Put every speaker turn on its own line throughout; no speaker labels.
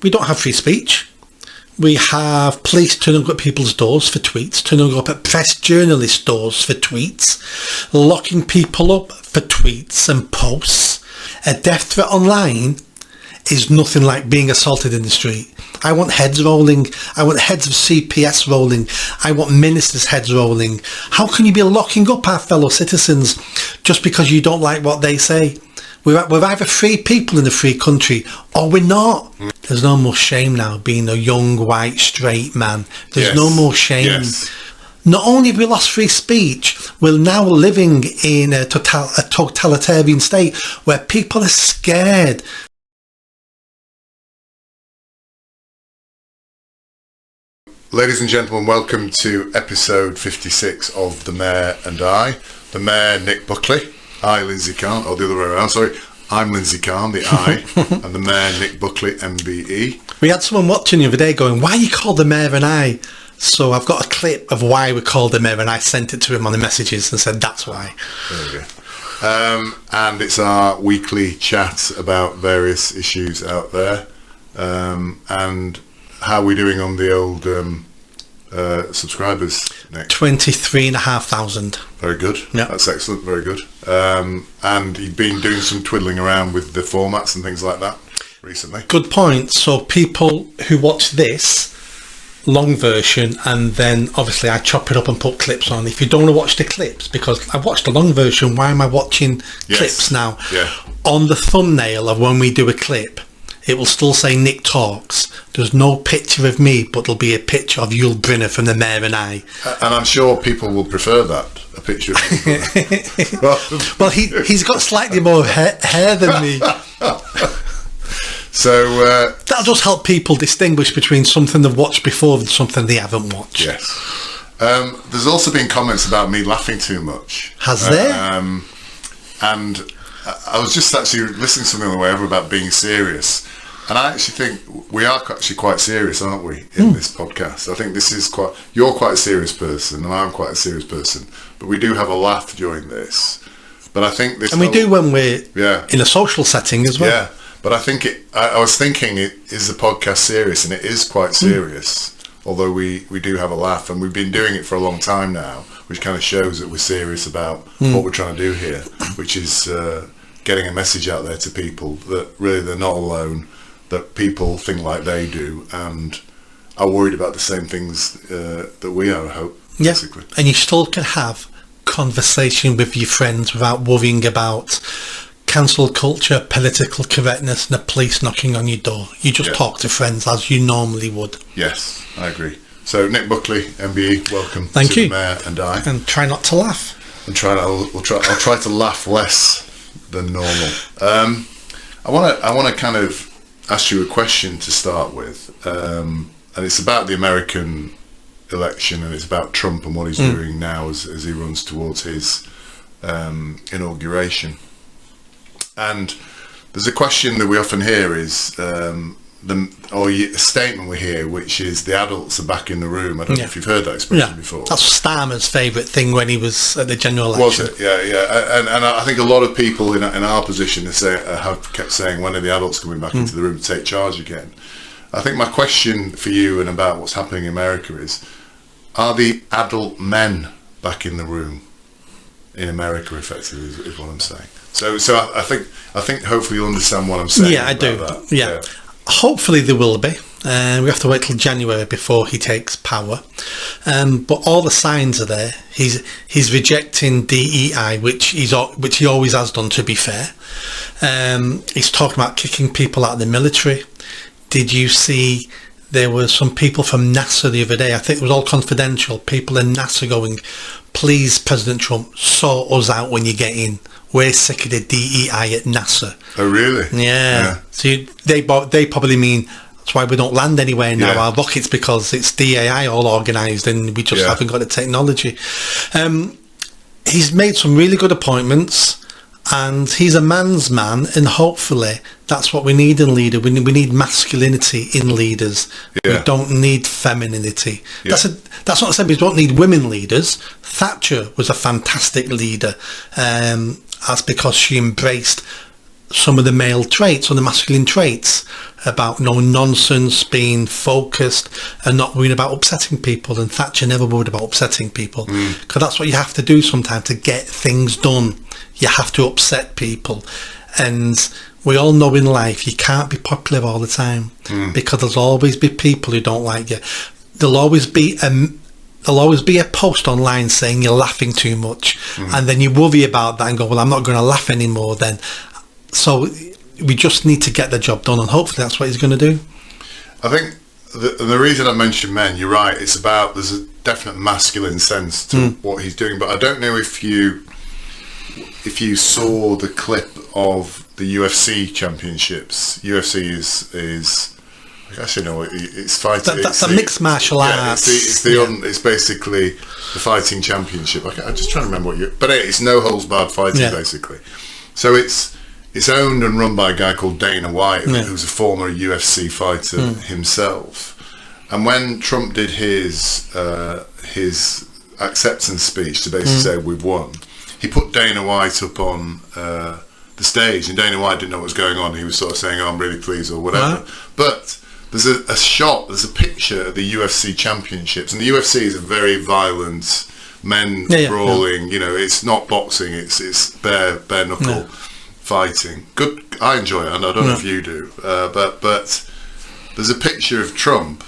we don't have free speech. We have police turning up at people's doors for tweets, turning up at press journalist doors for tweets, locking people up for tweets and posts. A death threat online is nothing like being assaulted in the street. I want heads rolling. I want heads of CPS rolling. I want ministers' heads rolling. How can you be locking up our fellow citizens just because you don't like what they say? We're either free people in a free country or we're not. There's no more shame now being a young, white, straight man. There's no more shame.
Yes.
Not only have we lost free speech, we're now living in a totalitarian state where people are scared.
Ladies and gentlemen, welcome to episode 56 of The Mayor and I. The Mayor, Nick Buckley. I, Lindsay Carn, or the other way around, sorry. I'm Lindsay Carn, the I, and the Mayor, Nick Buckley, MBE.
We had someone watching the other day going, why are you called the Mayor and I? So I've got a clip of why we're called the Mayor, and I sent it to him on the messages and said, that's why.
There we go. And it's our weekly chat about various issues out there. And how are we doing on the old subscribers, Nick?
23,500.
Very good.
Yeah.
That's excellent. Very good. And you've been doing some twiddling around with the formats and things like that recently.
Good point. So people who watch this long version, and then obviously I chop it up and put clips on. If you don't want to watch the clips, because I've watched the long version, why am I watching clips now?
Yeah.
On the thumbnail of when we do a clip, it will still say Nick Talks. There's no picture of me, but there'll be a picture of Yul Brynner from The Mayor and I.
And I'm sure people will prefer that, a picture of me.
Well, he's got slightly more hair than me.
So
that'll just help people distinguish between something they've watched before and something they haven't watched.
Yes. There's also been comments about me laughing too much.
Has there?
And I was just actually listening to something on the way over about being serious. And I actually think we are actually quite serious, aren't we, in this podcast? I think this is you're quite a serious person and I'm quite a serious person. But we do have a laugh during this. But I think this...
And we do when we're
in
a social setting as well.
Yeah. But I think I was thinking, is the podcast serious? And it is quite serious, although we do have a laugh. And we've been doing it for a long time now, which kind of shows that we're serious about what we're trying to do here, which is getting a message out there to people that really they're not alone, that people think like they do and are worried about the same things that we are, I hope, basically.
And you still can have conversation with your friends without worrying about cancel culture, political correctness and the police knocking on your door. You just talk to friends as you normally would.
Yes, I agree. So Nick Buckley, MBE, welcome.
Thank you.
The Mayor and I.
And try not to laugh.
And I'll try to laugh less than normal. I want to kind of ask you a question to start with, and it's about the American election, and it's about Trump and what he's doing now as he runs towards his inauguration. And there's a question that we often hear is a statement we hear, which is the adults are back in the room. I don't know if you've heard that expression before.
That's Starmer's favourite thing when he was at the general election.
Was it? Yeah. And I think a lot of people in our position have kept saying, when are the adults coming back into the room to take charge again? I think my question for you and about what's happening in America is, are the adult men back in the room in America, effectively, is what I'm saying. So I think hopefully you'll understand what I'm saying.
Yeah, I do.
That.
Yeah. Hopefully there will be. We have to wait till January before he takes power. But all the signs are there. He's rejecting DEI, which he always has done, to be fair. He's talking about kicking people out of the military. Did you see there were some people from NASA the other day? I think it was all confidential. People in NASA going, please, President Trump, sort us out when you get in. We're sick of the DEI at NASA.
Oh, really?
Yeah. So they probably mean that's why we don't land anywhere now, our rockets, because it's DEI all organised and we just haven't got the technology. He's made some really good appointments and he's a man's man, and hopefully that's what we need in leader. We need masculinity in leaders. We don't need femininity. That's not to say we don't need women leaders. Thatcher was a fantastic leader. That's because she embraced some of the male traits or the masculine traits about no nonsense, being focused and not worrying about upsetting people. And Thatcher never worried about upsetting people, because that's what you have to do sometimes to get things done. You have to upset people. And we all know in life you can't be popular all the time, because there'll always be people who don't like you. There'll always be a post online saying you're laughing too much, and then you worry about that and go, well, I'm not going to laugh anymore then. So we just need to get the job done, and hopefully that's what he's going to do.
I think the reason I mentioned men, you're right, it's about, there's a definite masculine sense to what he's doing, but I don't know if you saw the clip of the UFC championships. UFC is I actually know it's fighting.
That's a mixed martial arts.
It's basically the fighting championship. I'm just trying to remember but it's no holds barred fighting basically. So it's owned and run by a guy called Dana White, who's a former UFC fighter himself. And when Trump did his acceptance speech to basically say we've won, he put Dana White up on the stage, and Dana White didn't know what was going on. He was sort of saying, "Oh, I'm really pleased," or whatever. Right. But there's there's a picture of the UFC championships, and the UFC is a very violent, men brawling. You know, it's not boxing; it's bare knuckle fighting. Good, I enjoy it, and I don't know if you do. But there's a picture of Trump,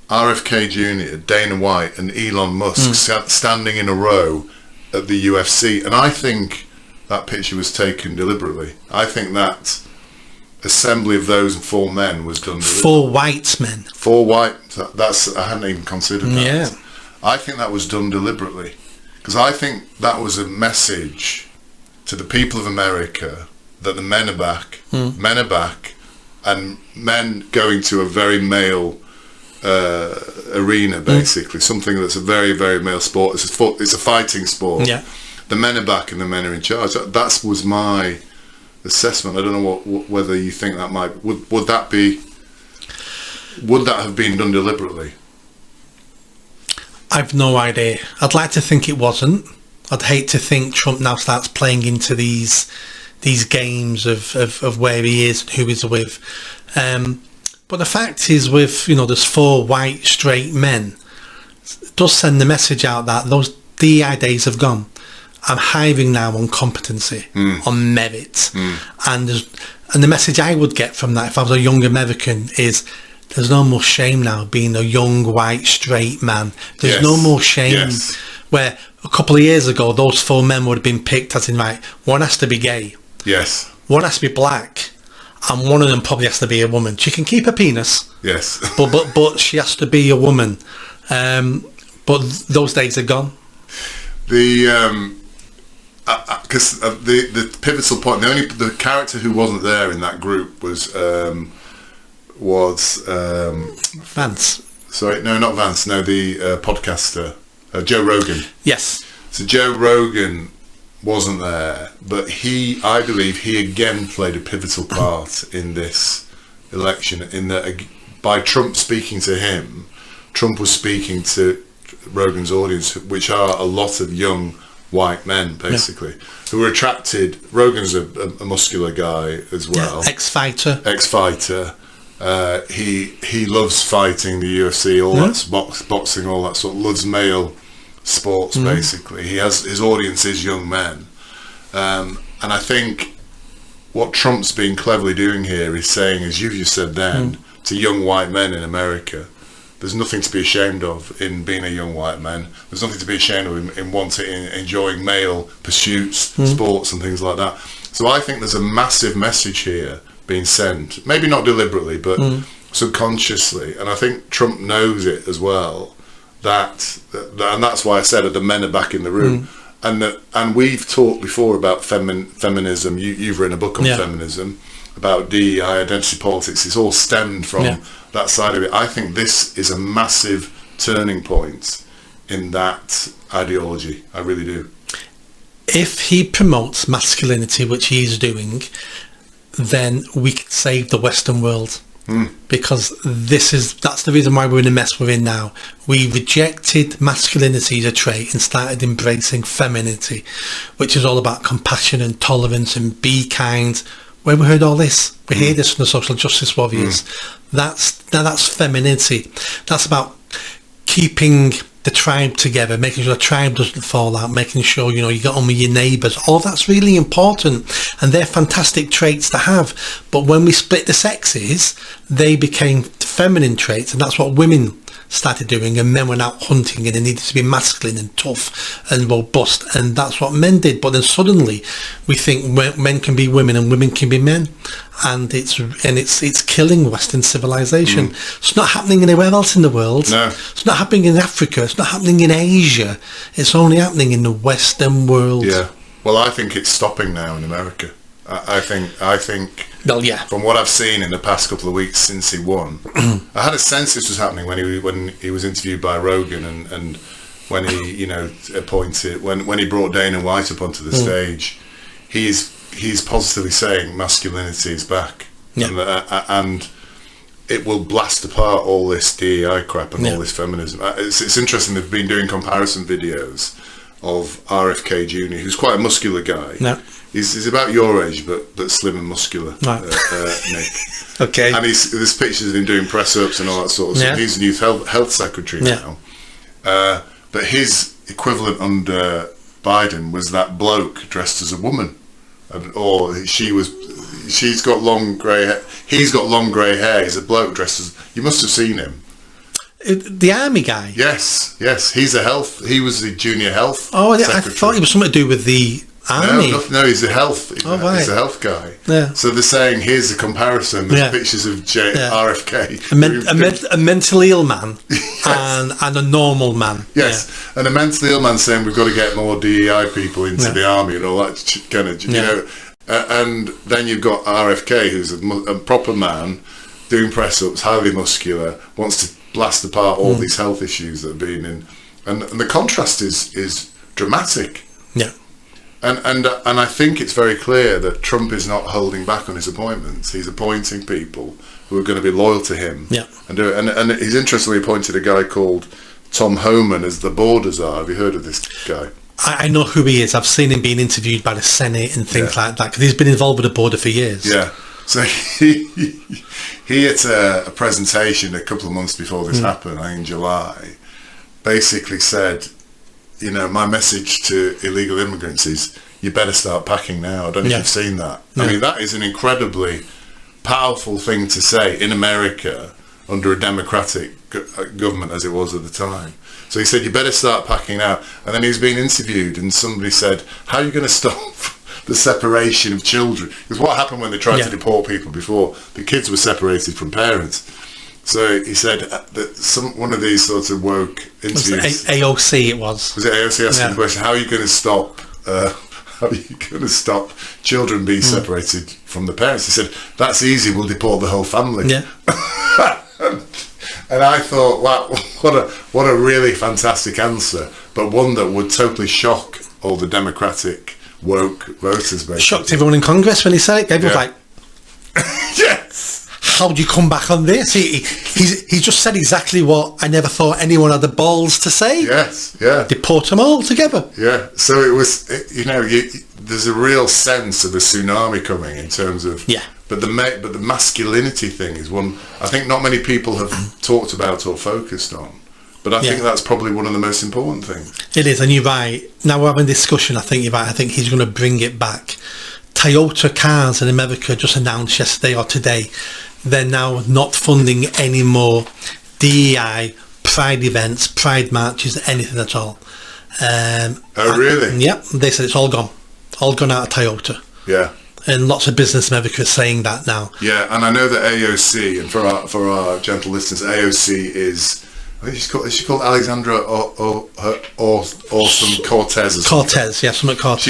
RFK Jr., Dana White, and Elon Musk standing in a row at the UFC, and I think that picture was taken deliberately. I think that assembly of those four men was done deliberately.
Four white men.
Four white. I hadn't even considered that.
Yeah.
I think that was done deliberately, because I think that was a message to the people of America that the men are back. Men are back, and men going to a very male arena, basically something that's a very, very male sport. It's a fighting sport. Yeah. The men are back and the men are in charge. That was my assessment. I don't know whether you think that would that have been done deliberately? I've
no idea. I'd like to think it wasn't. I'd hate to think Trump now starts playing into these games of where he is and who he's with. But the fact is, with there's four white straight men, it does send the message out that those DEI days have gone. I'm hiring now on competency, on merit, and the message I would get from that if I was a young American is there's no more shame now being a young white straight man. There's no more shame. Where a couple of years ago those four men would have been picked as in, right, one has to be gay, one has to be black, and one of them probably has to be a woman. She can keep a penis, but she has to be a woman. But those days are gone.
Because the pivotal point, the character who wasn't there in that group was
Vance.
Sorry, no, not Vance. No, the podcaster, Joe Rogan.
Yes.
So Joe Rogan wasn't there, but I believe he again played a pivotal part in this election. In that, by Trump speaking to him, Trump was speaking to Rogan's audience, which are a lot of young white men, basically, who were attracted. Rogan's a muscular guy as well. Ex-fighter. He loves fighting, the UFC, all that's boxing, all that sort of, loves male sports, basically. His audience is young men. And I think what Trump's been cleverly doing here is saying, as you just said then, to young white men in America, there's nothing to be ashamed of in being a young white man. There's nothing to be ashamed of in enjoying male pursuits, sports and things like that. So I think there's a massive message here being sent, maybe not deliberately, but subconsciously. And I think Trump knows it as well. And that's why I said that the men are back in the room. And we've talked before about feminism. You've written a book on feminism, about DEI, identity politics. It's all stemmed from that side of it. I think this is a massive turning point in that ideology. I really do.
If he promotes masculinity, which he is doing, then we can save the Western world. Because that's the reason why we're in the mess we're in now. We rejected masculinity as a trait and started embracing femininity, which is all about compassion and tolerance and be kind, where we heard all this? We hear this from the social justice warriors. That's femininity. That's about keeping the tribe together, making sure the tribe doesn't fall out, making sure, you get on with your neighbours. All that's really important, and they're fantastic traits to have. But when we split the sexes, they became feminine traits, and that's what women started doing, and men went out hunting, and they needed to be masculine and tough and robust, and that's what men did. But then suddenly we think men can be women and women can be men, and it's killing Western civilization. It's not happening anywhere else in the world.
No.
It's not happening in Africa. It's not happening in Asia. It's only happening in the Western world.
Yeah. Well, I think it's stopping now in America. I think.
Well, yeah.
From what I've seen in the past couple of weeks since he won, I had a sense this was happening when he was interviewed by Rogan and when he appointed when he brought Dana White up onto the stage. He's positively saying masculinity is back, and it will blast apart all this DEI crap and all this feminism. It's interesting. They've been doing comparison videos of RFK Jr., who's quite a muscular guy.
No.
He's about your age, but slim and muscular,
Right.
Nick.
Okay.
And there's pictures of him doing press-ups and all that sort of stuff. He's the new health secretary now. But his equivalent under Biden was that bloke dressed as a woman. She's got long grey hair. He's got long grey hair. He's a bloke dressed as... You must have seen him.
The army guy?
Yes. He was the junior health
I
secretary.
thought it was something to do with the army.
No, he's a health. He's a health guy. Yeah. So they're saying here's a comparison. There's pictures of RFK.
A mentally ill man
Yes.
and a normal man.
Yes, and a mentally ill man saying we've got to get more DEI people into the army and all that kind of, and then you've got RFK, who's a proper man doing press-ups, highly muscular, wants to blast apart all these health issues that have been in, and the contrast is dramatic.
Yeah.
And I think it's very clear that Trump is not holding back on his appointments. He's appointing people who are going to be loyal to him.
Yeah.
And he's interestingly appointed a guy called Tom Homan as the border czar. Have you heard of this guy?
I know who he is. I've seen him being interviewed by the Senate and things like that, because he's been involved with the border for years.
Yeah. So he at a presentation a couple of months before this happened, I think in July, basically said, my message to illegal immigrants is you better start packing now. I don't know if you've seen that. I mean, that is an incredibly powerful thing to say in America under a democratic government as it was at the time. So he said, you better start packing now. And then he was being interviewed and somebody said, how are you going to stop the separation of children? Because what happened when they tried to deport people before? The kids were separated from parents. So he said that one of these sorts of woke interviews...
AOC it was.
Was it AOC asking the question, how are you going to stop... how are you going to stop children being separated from the parents? He said, that's easy, we'll deport the whole family.
Yeah.
And I thought, wow, what a really fantastic answer, but one that would totally shock all the Democratic woke voters, basically.
Shocked everyone in Congress when he said it. Everyone was like...
Yes!
How do you come back on this? He just said exactly what I never thought anyone had the balls to say.
Yes, yeah.
Deport them all together.
Yeah, so it was, there's a real sense of a tsunami coming in terms of...
Yeah.
But the masculinity thing is one I think not many people have talked about or focused on. But I think that's probably one of the most important things.
It is, and you're right. Now we're having a discussion, I think you're right. I think he's going to bring it back. Toyota cars in America just announced yesterday or today they're now not funding any more DEI, pride events, pride marches, anything at all.
Really?
Yeah, they said it's all gone out of Toyota.
Yeah.
And lots of business in America are saying that now.
Yeah, and I know that AOC, and for our gentle listeners, AOC is, I think she's called Alexandra or some Cortez.
Cortez, yeah, something Cortez.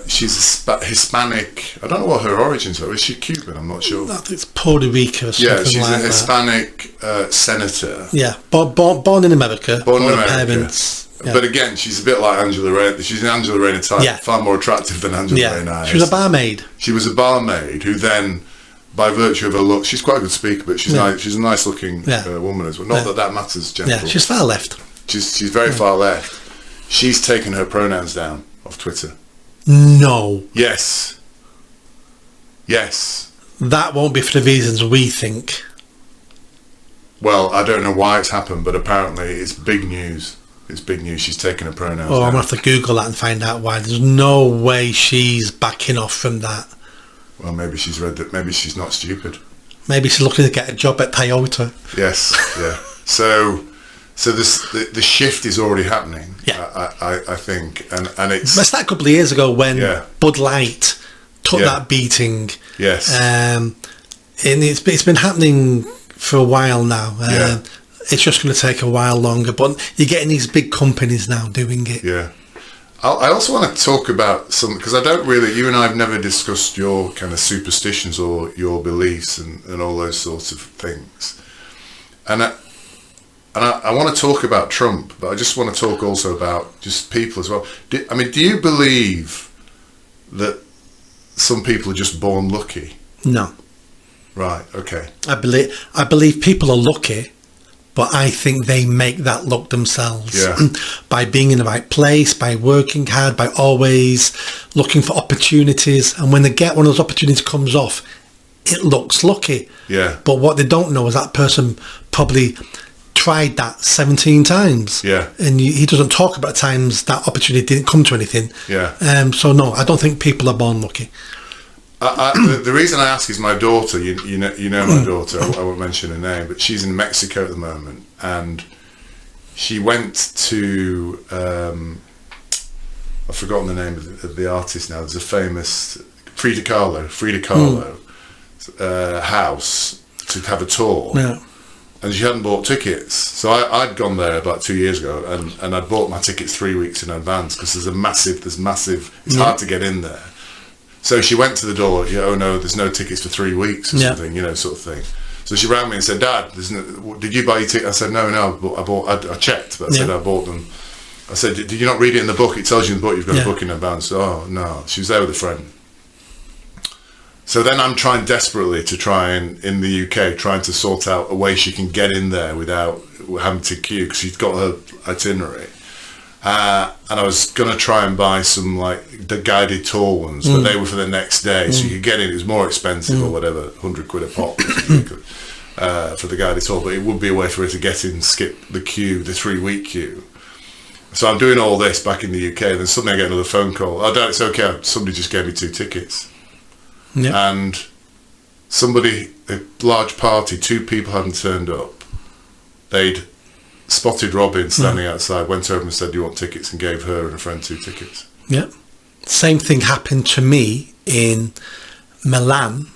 She's a Hispanic. I don't know what her origins are. Is she Cuban? I'm not sure.
I think it's Puerto Rico or something like that.
Yeah, she's a Hispanic senator.
Yeah, born in America.
Born in America.
Parents. Yeah.
But again, she's a bit like Angela Rayner. She's an Angela Rayner type, far more attractive than Angela Rayner.
She was a barmaid.
She was a barmaid who then, by virtue of her look, she's quite a good speaker, but she's nice. She's a nice looking woman as well. Not that matters, gentle.
Yeah, she's far left.
She's very far left. She's taken her pronouns down off Twitter.
No.
Yes. Yes.
That won't be for the reasons we think.
Well, I don't know why it's happened, but apparently it's big news. It's big news. She's taken her pronouns
Oh,
down.
I'm going to have to Google that and find out why. There's no way she's backing off from that.
Well, maybe she's read that. Maybe she's not stupid.
Maybe she's looking to get a job at Toyota.
Yes, yeah. So the shift is already happening.
Yeah.
I think, and it's.
That's that a couple of years ago when Bud Light took that beating.
Yes.
And it's been happening for a while now. It's just going to take a while longer, but you're getting these big companies now doing it.
Yeah. I also want to talk about something, because I don't really, you and I have never discussed your kind of superstitions or your beliefs and all those sorts of things. And I want to talk about Trump, but I just want to talk also about just people as well. Do you believe that some people are just born lucky?
No.
Right, okay.
I believe people are lucky, but I think they make that luck themselves. By being in the right place, by working hard, by always looking for opportunities. And when they get one of those opportunities comes off, it looks lucky.
Yeah.
But what they don't know is that person probably tried that 17 times.
Yeah.
And he doesn't talk about times that opportunity didn't come to anything.
Yeah.
So no, I don't think people are born lucky.
The reason I ask is my daughter. You know my daughter. I won't mention her name, but she's in Mexico at the moment, and she went to I've forgotten the name of the artist now. There's a famous Frida Kahlo house to have a tour. Yeah. And she hadn't bought tickets, so I'd gone there about 2 years ago, and I'd bought my tickets 3 weeks in advance because there's massive. It's hard to get in there. So she went to the door. Oh no, there's no tickets for 3 weeks or something, sort of thing. So she rang me and said, "Dad, did you buy your ticket?" I said, "No, I checked, but I said I bought them." I said, "Did you not read it in the book? It tells you in the book you've got to book in advance." Oh no, she was there with a friend. So then I'm trying desperately to in the UK, trying to sort out a way she can get in there without having to queue, because she's got her itinerary. And I was going to try and buy some the guided tour ones, but they were for the next day, so you could get in. It was more expensive or whatever, 100 quid a pop for the guided tour, but it would be a way for her to get in, skip the queue, the 3-week queue. So I'm doing all this back in the UK, and then suddenly I get another phone call. "Oh, Dad, it's okay. Somebody just gave me 2 tickets." Yeah. And a large party, 2 people hadn't turned up. They'd spotted Robin standing outside, went over and said, "Do you want tickets?" and gave her and a friend 2 tickets.
Yeah. Same thing happened to me in Milan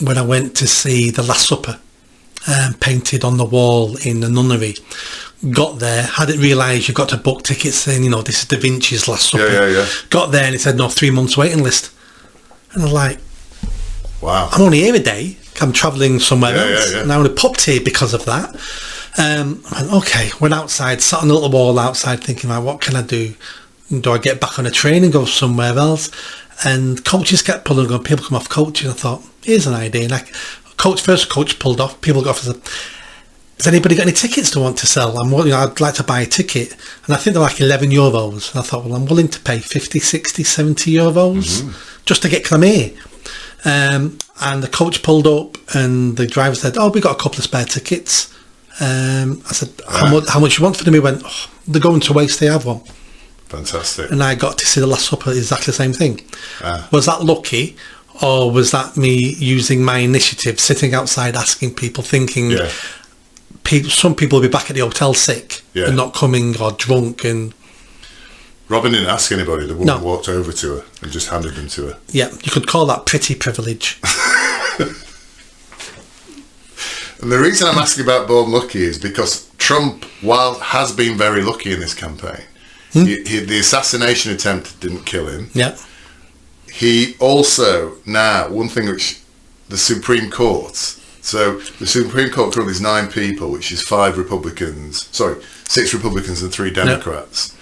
when I went to see The Last Supper painted on the wall in the nunnery. Got there, hadn't realised you've got to book tickets saying, this is Da Vinci's Last Supper.
Yeah.
Got there and it said, no, 3 months waiting list. And I'm like,
wow,
I'm only here a day. I'm travelling somewhere else.
Yeah.
And I only popped here because of that. I went, okay, went outside, sat on a little wall outside thinking, what can I do? Do I get back on a train and go somewhere else? And coaches kept pulling, going, people come off coaches. I thought, here's an idea. And first coach pulled off, people got off and said, has anybody got any tickets to want to sell? I'd like to buy a ticket. And I think they're €11. And I thought, well, I'm willing to pay 50, 60, 70 euros just to get, because I'm here. And the coach pulled up and the driver said, oh, we got a couple of spare tickets. I said, how much you want for them? He went, they're going to waste, they have one.
Fantastic.
And I got to see The Last Supper, exactly the same thing. Was that lucky, or was that me using my initiative, sitting outside asking people, thinking some people will be back at the hotel sick and not coming, or drunk? And
Robin didn't ask anybody. The woman walked over to her and just handed them to her.
Yeah, you could call that pretty privilege.
And the reason I'm asking about born lucky is because Trump, while has been very lucky in this campaign, the assassination attempt didn't kill him. Yeah. He also, now, one thing which the Supreme Court, so the Supreme Court currently is 9 people, which is 6 Republicans and 3 Democrats.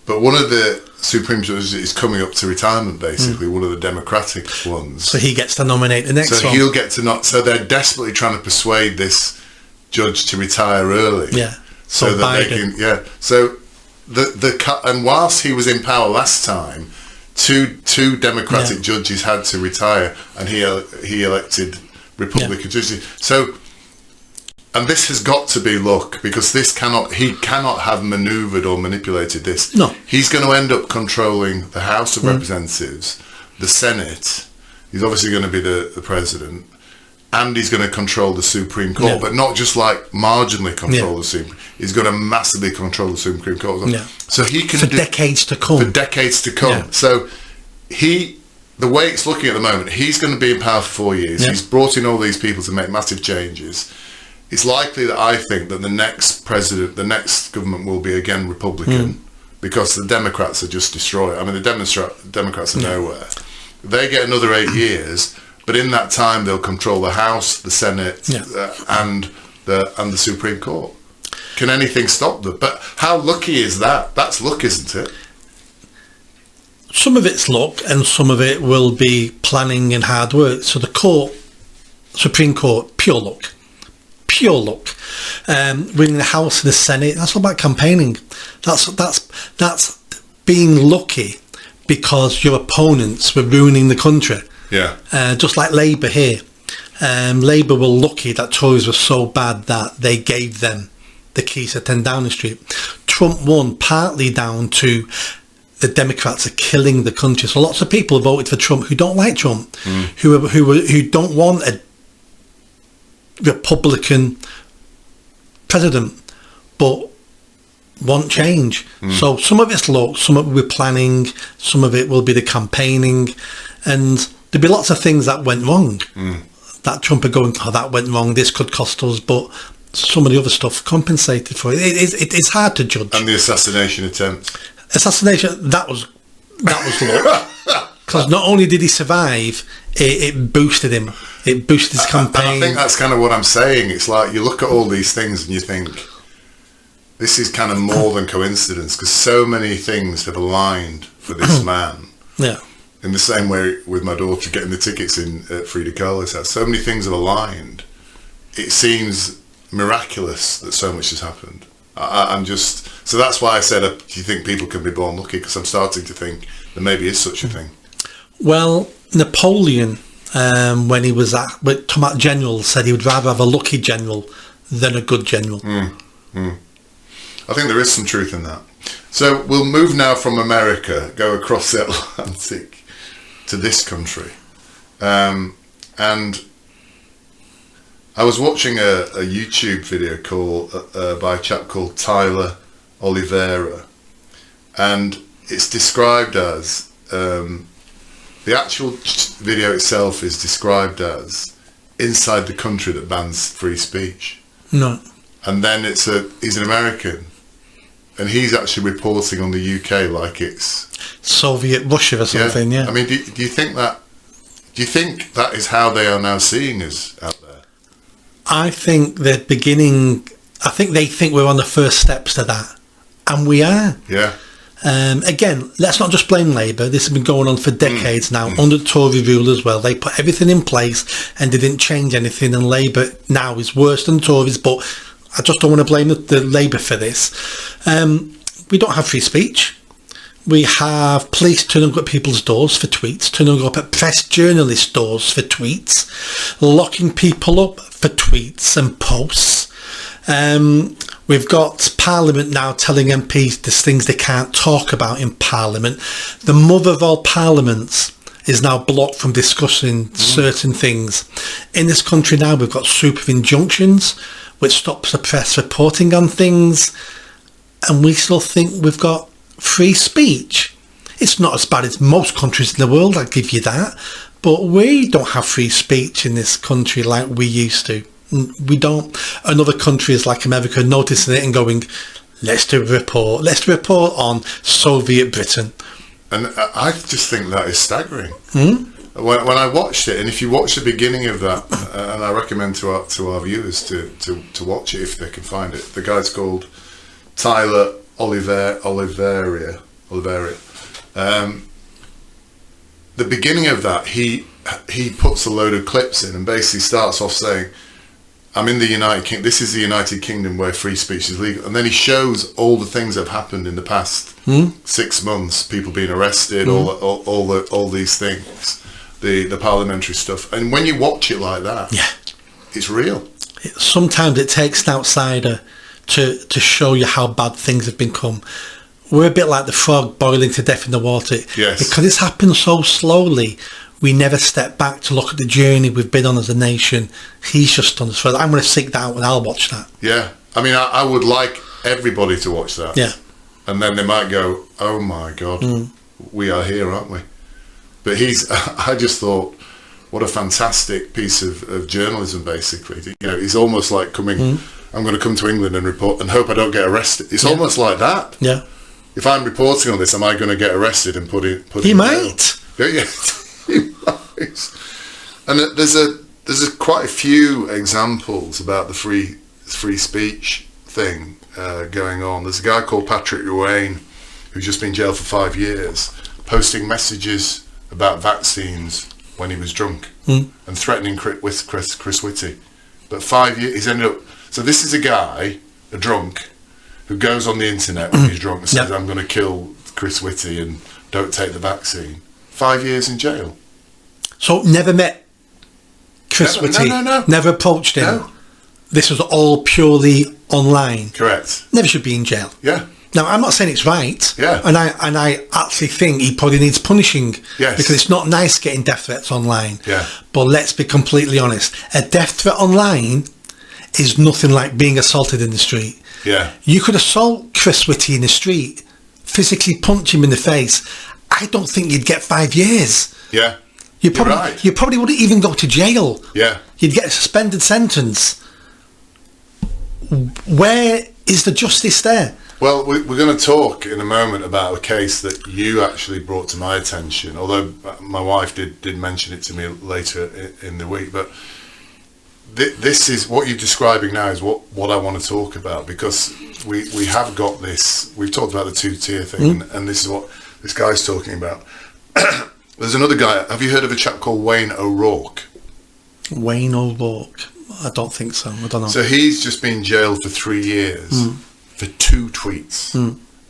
But one of the Supreme Judges is coming up to retirement, basically, one of the Democratic ones.
So he gets to nominate the next one.
So he'll get to so they're desperately trying to persuade this judge to retire early.
Yeah.
So that Biden. They can, So and whilst he was in power last time, two Democratic judges had to retire, and he elected Republican judges. So, and this has got to be luck, because he cannot have manoeuvred or manipulated this.
No.
He's going to end up controlling the House of Representatives, the Senate. He's obviously going to be the president, and he's going to control the Supreme Court, but not just like marginally control the Supreme. He's going to massively control the Supreme Court. So he can
for decades to come.
For decades to come.
Yeah.
So the way it's looking at the moment, he's going to be in power for 4 years. He's brought in all these people to make massive changes. It's likely that I think that the next president, the next government will be again Republican, because the Democrats are just destroyed. I mean, the Democrats are nowhere. They get another 8 years, but in that time they'll control the House, the Senate, and the Supreme Court. Can anything stop them? But how lucky is that? That's luck, isn't it?
Some of it's luck, and some of it will be planning and hard work. So the Supreme Court, pure luck. Pure luck. Winning the House and the Senate, that's all about campaigning. That's being lucky because your opponents were ruining the country.
Yeah.
Just like Labour here. Labour were lucky that Tories were so bad that they gave them the keys to 10 Downing Street. Trump won partly down to the Democrats are killing the country. So lots of people voted for Trump who don't like Trump, who don't want a Republican president, but want change. So some of it's luck, some of it will be planning, some of it will be the campaigning, and there'll be lots of things that went wrong. That Trump are going, oh, that went wrong, this could cost us, but some of the other stuff compensated for it. It's hard to judge.
And the assassination attempt.
Assassination, that was luck. Because not only did he survive, it boosted him. It boosted his campaign.
And I think that's kind of what I'm saying. It's like you look at all these things and you think, this is kind of more than coincidence, because so many things have aligned for this man.
Yeah.
In the same way with my daughter getting the tickets in at Frida Kahlo's house. So many things have aligned. It seems miraculous that so much has happened. I'm just... So that's why I said, do you think people can be born lucky? Because I'm starting to think there maybe is such a thing.
Well, Napoleon, when he was talking about generals, said he would rather have a lucky general than a good general.
I think there is some truth in that. So we'll move now from America, go across the Atlantic to this country. And I was watching a YouTube video by a chap called Tyler Oliveira, and it's described as... the actual video itself is described as inside the country that bans free speech.
No.
And then he's an American, and he's actually reporting on the UK like it's
Soviet Russia or something, yeah.
I mean, do you think that is how they are now seeing us out there?
I think they think we're on the first steps to that, and we are.
Yeah.
Again, let's not just blame Labour. This has been going on for decades now, under Tory rule as well. They put everything in place and they didn't change anything, and Labour now is worse than Tories, but I just don't want to blame the Labour for this. We don't have free speech. We have police turning up at people's doors for tweets, turning up at press journalist doors for tweets, locking people up for tweets and posts. We've got Parliament now telling MPs there's things they can't talk about in Parliament. The mother of all parliaments is now blocked from discussing certain things. In this country now, we've got super injunctions, which stops the press reporting on things, and we still think we've got free speech. It's not as bad as most countries in the world, I'll give you that, but we don't have free speech in this country like we used to. We don't. And other countries like America noticing it and going, let's do a report. Let's do a report on Soviet Britain.
And I just think that is staggering. When I watched it, and if you watch the beginning of that, and I recommend to our viewers to watch it if they can find it. The guy's called Tyler Oliveira. The beginning of that, he puts a load of clips in and basically starts off saying, I'm in the United Kingdom. This is the United Kingdom where free speech is legal. And then he shows all the things that have happened in the past 6 months. People being arrested, all these things, the parliamentary stuff. And when you watch it like that, it's real.
Sometimes it takes an outsider to show you how bad things have become. We're a bit like the frog boiling to death in the water.
Yes.
Because it's happened so slowly. We never step back to look at the journey we've been on as a nation. He's just done this further. I'm going to seek that out and I'll watch that.
Yeah. I mean, I would like everybody to watch that.
Yeah.
And then they might go, oh my God, we are here, aren't we? But I just thought, what a fantastic piece of journalism, basically. You know, he's almost like coming, I'm going to come to England and report and hope I don't get arrested. It's almost like that.
Yeah.
If I'm reporting on this, am I going to get arrested and put in
He might.
Yeah. And there's quite a few examples about the free speech thing going on. There's a guy called Patrick Ruane who's just been jailed for 5 years, posting messages about vaccines when he was drunk and threatening Chris Whitty. But 5 years, he's ended up. So this is a guy, a drunk, who goes on the internet when he's drunk and says, "I'm going to kill Chris Whitty and don't take the vaccine." 5 years in jail.
So never met Chris Whitty?
No.
Never approached him?
No.
This was all purely online?
Correct.
Never should be in jail?
Yeah.
Now, I'm not saying it's right.
Yeah.
And I actually think he probably needs punishing.
Yes.
Because it's not nice getting death threats online.
Yeah.
But let's be completely honest. A death threat online is nothing like being assaulted in the street.
Yeah.
You could assault Chris Whitty in the street, physically punch him in the face. I don't think you'd get 5 years.
Yeah.
You probably wouldn't even go to jail.
Yeah.
You'd get a suspended sentence. Where is the justice there?
Well, we're going to talk in a moment about a case that you actually brought to my attention, although my wife did mention it to me later in the week. But this is what you're describing now is what I want to talk about, because we have got this. We've talked about the two-tier thing, and this is what this guy's talking about. There's another guy. Have you heard of a chap called Wayne O'Rourke?
Wayne O'Rourke? I don't think so. I don't know.
So he's just been jailed for 3 years for 2 tweets.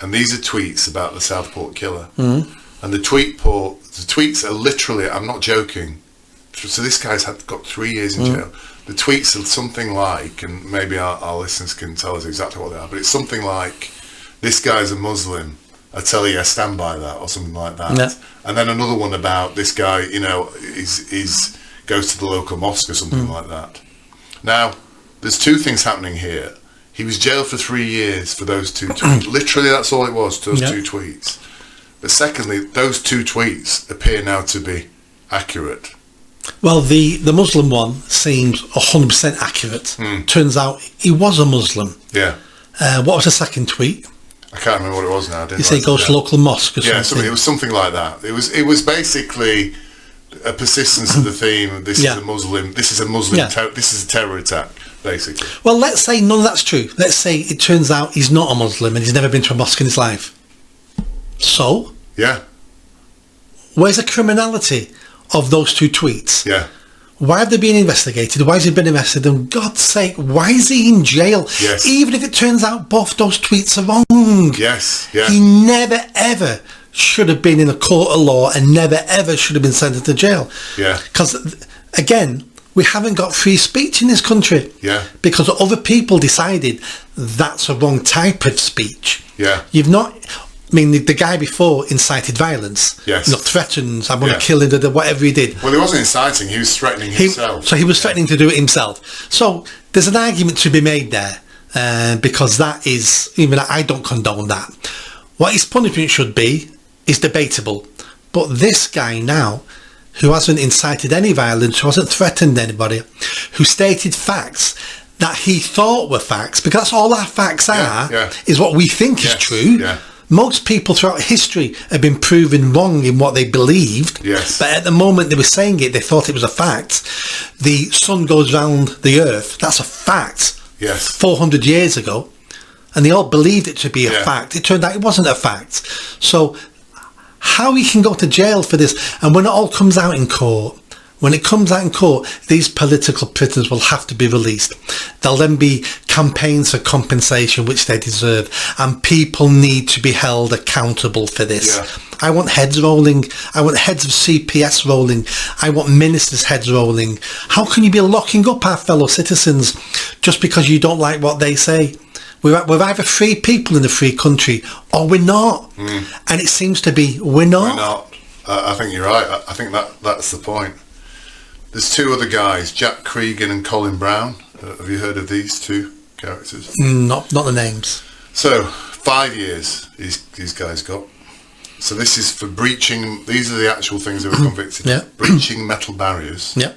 And these are tweets about the Southport killer. And the tweets are literally, I'm not joking. So this guy's got 3 years in jail. The tweets are something like, and maybe our listeners can tell us exactly what they are, but it's something like, this guy's a Muslim, I tell you, I stand by that, or something like that.
Yeah.
And then another one about this guy, you know, is goes to the local mosque or something like that. Now, there's 2 things happening here. He was jailed for 3 years for those 2 tweets. Literally, that's all it was, those 2 tweets. But secondly, those 2 tweets appear now to be accurate.
Well, the Muslim one seems 100% accurate. Turns out he was a Muslim.
Yeah.
What was the second tweet?
I can't remember what it was now.
You say he goes to local mosque or something?
Yeah, it was something like that. It was basically a persistence of the theme. This is a Muslim. This is a Muslim. This is a terror attack, basically.
Well, let's say none of that's true. Let's say it turns out he's not a Muslim and he's never been to a mosque in his life. So?
Yeah.
Where's the criminality of those 2 tweets?
Yeah.
Why have they been investigated? Why has he been arrested? And God's sake, why is he in jail?
Yes.
Even if it turns out both those tweets are wrong.
Yes. Yeah.
He never ever should have been in a court of law and never ever should have been sent to jail.
Yeah.
Because again, we haven't got free speech in this country.
Yeah.
Because other people decided that's a wrong type of speech.
Yeah.
You've not. I mean, the guy before incited violence.
Yes.
You know, threatens, I'm going to kill him, whatever he did.
Well, he wasn't inciting, he was threatening himself.
So he was threatening to do it himself. So there's an argument to be made there, because that is, even I don't condone that. What his punishment should be is debatable. But this guy now, who hasn't incited any violence, who hasn't threatened anybody, who stated facts that he thought were facts, because that's all our facts are, is what we think is true.
Yeah.
Most people throughout history have been proven wrong in what they believed.
Yes.
But at the moment they were saying it, they thought it was a fact. The sun goes round the earth. That's a fact.
Yes.
400 years ago. And they all believed it to be a fact. It turned out it wasn't a fact. So how he can go to jail for this, and when it all comes out in court, When it comes out in court, these political prisoners will have to be released. There'll then be campaigns for compensation, which they deserve, and people need to be held accountable for this.
Yeah.
I want heads rolling. I want heads of CPS rolling. I want ministers' heads rolling. How can you be locking up our fellow citizens just because you don't like what they say? We're either free people in a free country or we're not. And it seems to be we're not.
We're not. I think you're right. I think that's the point. There's two other guys, Jack Cregan and Colin Brown. Have you heard of these two characters?
Not the names.
So 5 years these guys got. So this is for breaching. These are the actual things they were convicted.
Yeah.
Breaching metal barriers.
Yeah.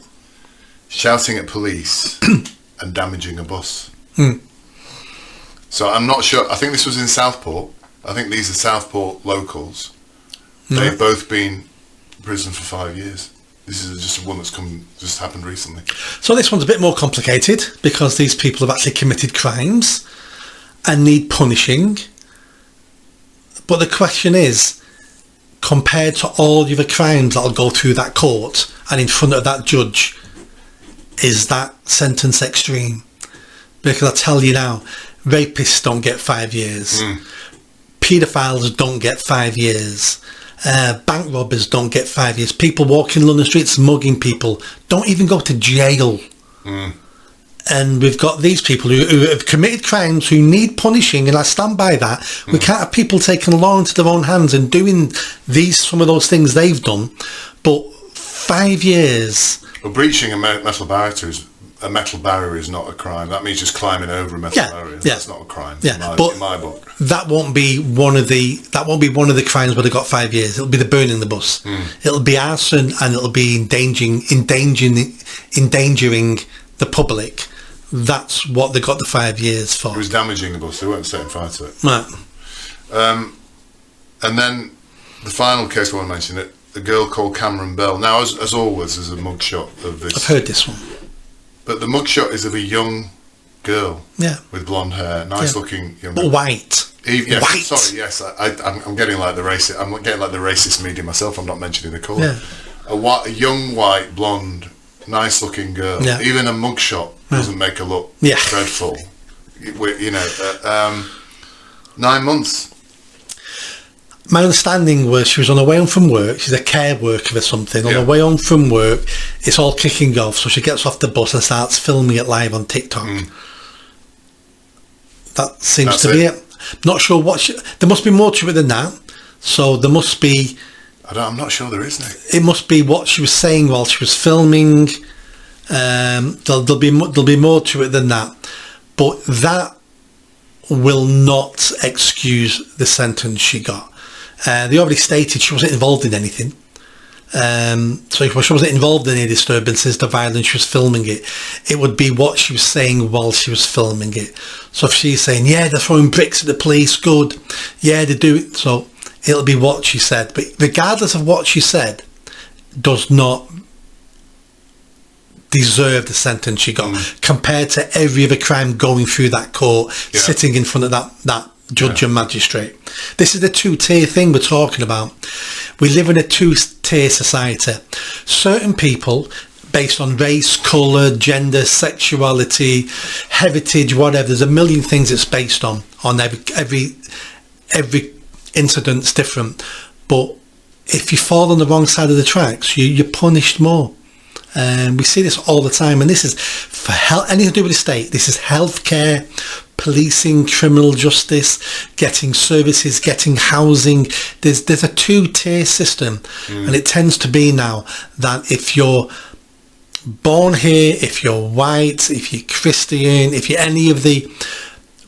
Shouting at police and damaging a bus.
Mm.
So I'm not sure. I think this was in Southport. I think these are Southport locals. They've both been in prison for 5 years. This is just one that's just happened recently.
So this one's a bit more complicated because these people have actually committed crimes and need punishing. But the question is, compared to all the other crimes that'll go through that court and in front of that judge, is that sentence extreme? Because I tell you now, rapists don't get 5 years. Paedophiles don't get 5 years. Bank robbers don't get 5 years. People walking London streets mugging people don't even go to jail. And we've got these people who have committed crimes who need punishing, and I stand by that. We can't have people taking the law into their own hands and doing some of those things they've done. But 5 years.
Well, breaching a metal barrier is not a crime. That means just climbing over a metal barrier. That's not a crime in my book.
That won't be one of the crimes where they got 5 years. It'll be the burning the bus. It'll be arson, and it'll be endangering the public. That's what they got the 5 years for.
It was damaging the bus. They weren't setting fire to it.
Right.
And then the final case I want to mention, a girl called Cameron Bell. Now, as always, there's a mugshot of this.
I've heard this one.
But the mugshot is of a young girl.
Yeah.
With blonde hair, nice looking young
girl. But white.
Yes,
white.
Sorry, yes. I'm getting like the racist. I'm getting like the racist media myself. I'm not mentioning the colour. Yeah. A young white blonde, nice looking girl. Yeah. Even a mugshot doesn't make her look dreadful. 9 months.
My understanding was she was on her way home from work. She's a care worker or something. On her way home from work, it's all kicking off. So she gets off the bus and starts filming it live on TikTok. That seems to be it. Not sure there must be more to it than that. So there must be.
I'm not sure there is. No.
It must be what she was saying while she was filming. There'll be more to it than that. But that will not excuse the sentence she got. They already stated she wasn't involved in anything. So if she wasn't involved in any disturbances, the violence, she was filming it. It would be what she was saying while she was filming it. So if she's saying, yeah, they're throwing bricks at the police, good. Yeah, they do it. So it'll be what she said. But regardless of what she said, does not deserve the sentence she got compared to every other crime going through that court, sitting in front of that judge and magistrate. This is the two-tier thing we're talking about. We live in a two-tier society. Certain people, based on race, colour, gender, sexuality, heritage, whatever, there's a million things it's based on every incident's different. But if you fall on the wrong side of the tracks, you're punished more. We see this all the time, and this is for anything to do with the state. This is healthcare, policing, criminal justice, getting services, getting housing. There's a two-tier system, and it tends to be now that if you're born here, if you're white, if you're Christian, if you're any of the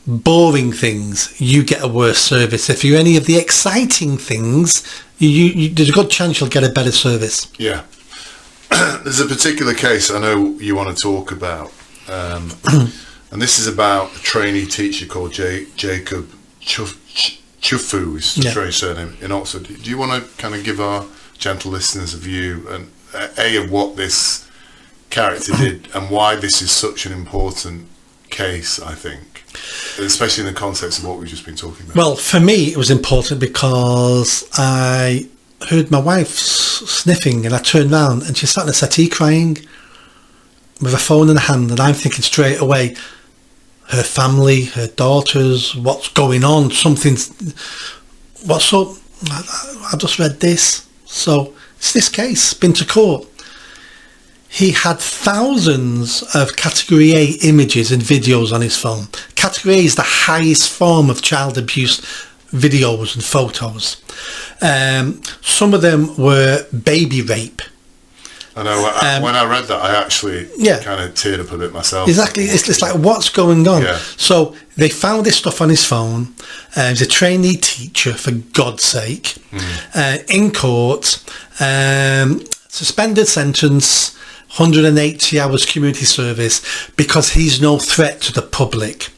boring things, you get a worse service. If you're any of the exciting things, there's a good chance you'll get a better service.
Yeah. There's a particular case I know you want to talk about, and this is about a trainee teacher called Jacob Chufu, is a strange surname, in Oxford. Do you want to kind of give our gentle listeners a view and of what this character did and why this is such an important case, I think, especially in the context of what we've just been talking about?
Well, for me, it was important because I heard my wife sniffing, and I turned round and she sat in a settee crying with a phone in her hand, and I'm thinking straight away, her family, her daughters, what's going on? What's up? I just read this. So it's this case, been to court. He had thousands of Category A images and videos on his phone. Category A is the highest form of child abuse videos and photos. Some of them were baby rape.
I know, when I read that, I actually kind of teared up a bit myself.
Exactly. It's like, what's going on? Yeah. So they found this stuff on his phone. He's a trainee teacher, for God's sake. In court, suspended sentence, 180 hours community service, because he's no threat to the public.